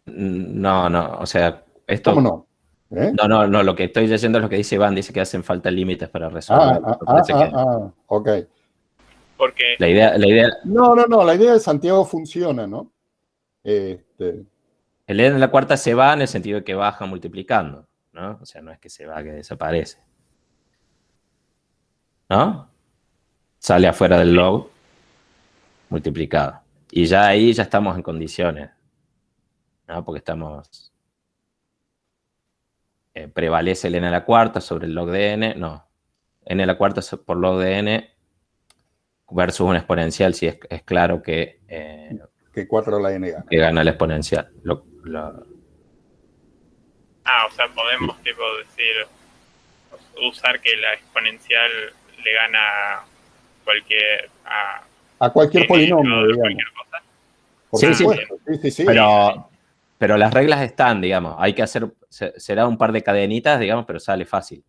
No, no, o sea, esto... ¿Cómo no? ¿Eh? No, lo que estoy leyendo es lo que dice Iván, dice que hacen falta límites para resolver. Ok. Porque La idea, No, la idea de Santiago funciona, ¿no? Este, el n en la cuarta se va en el sentido de que baja multiplicando, ¿no? O sea, no es que se va, que desaparece. ¿No? Sale afuera del log multiplicado. Y ya ahí ya estamos en condiciones, ¿no? Porque estamos... prevalece el n a la cuarta sobre el log de n, no. N a la cuarta por log de n versus un exponencial, si es claro que... que 4 la n gana. Que gana el exponencial. o sea, podemos tipo decir, usar que la exponencial le gana a cualquier n polinomio, o digamos. cualquier cosa. Por Sí, supuesto, sí. Pero las reglas están, digamos. Hay que hacer, será un par de cadenitas, digamos, pero sale fácil.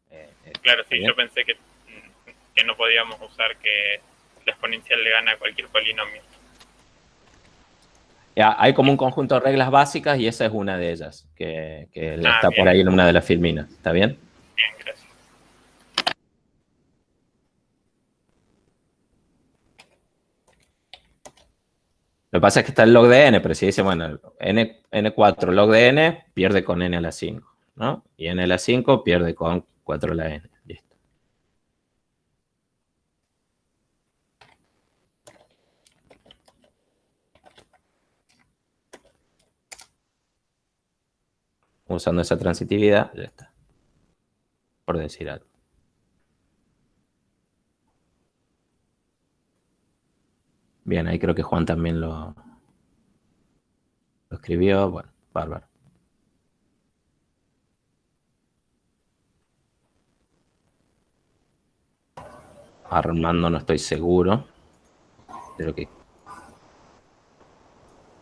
Claro, sí, yo pensé que no podíamos usar que la exponencial le gana a cualquier polinomio. Ya, hay como un conjunto de reglas básicas y esa es una de ellas, que está bien. por ahí en una de las filminas. ¿Está bien? Bien, gracias. Lo que pasa es que está el log de n, pero si dice, bueno, n4 log de n pierde con n a la 5, ¿no? Y n a la 5 pierde con 4 a la n. Listo. Usando esa transitividad, ya está. Por decir algo. Bien, ahí creo que Juan también lo escribió. Bueno, bárbaro. Armando no estoy seguro de lo que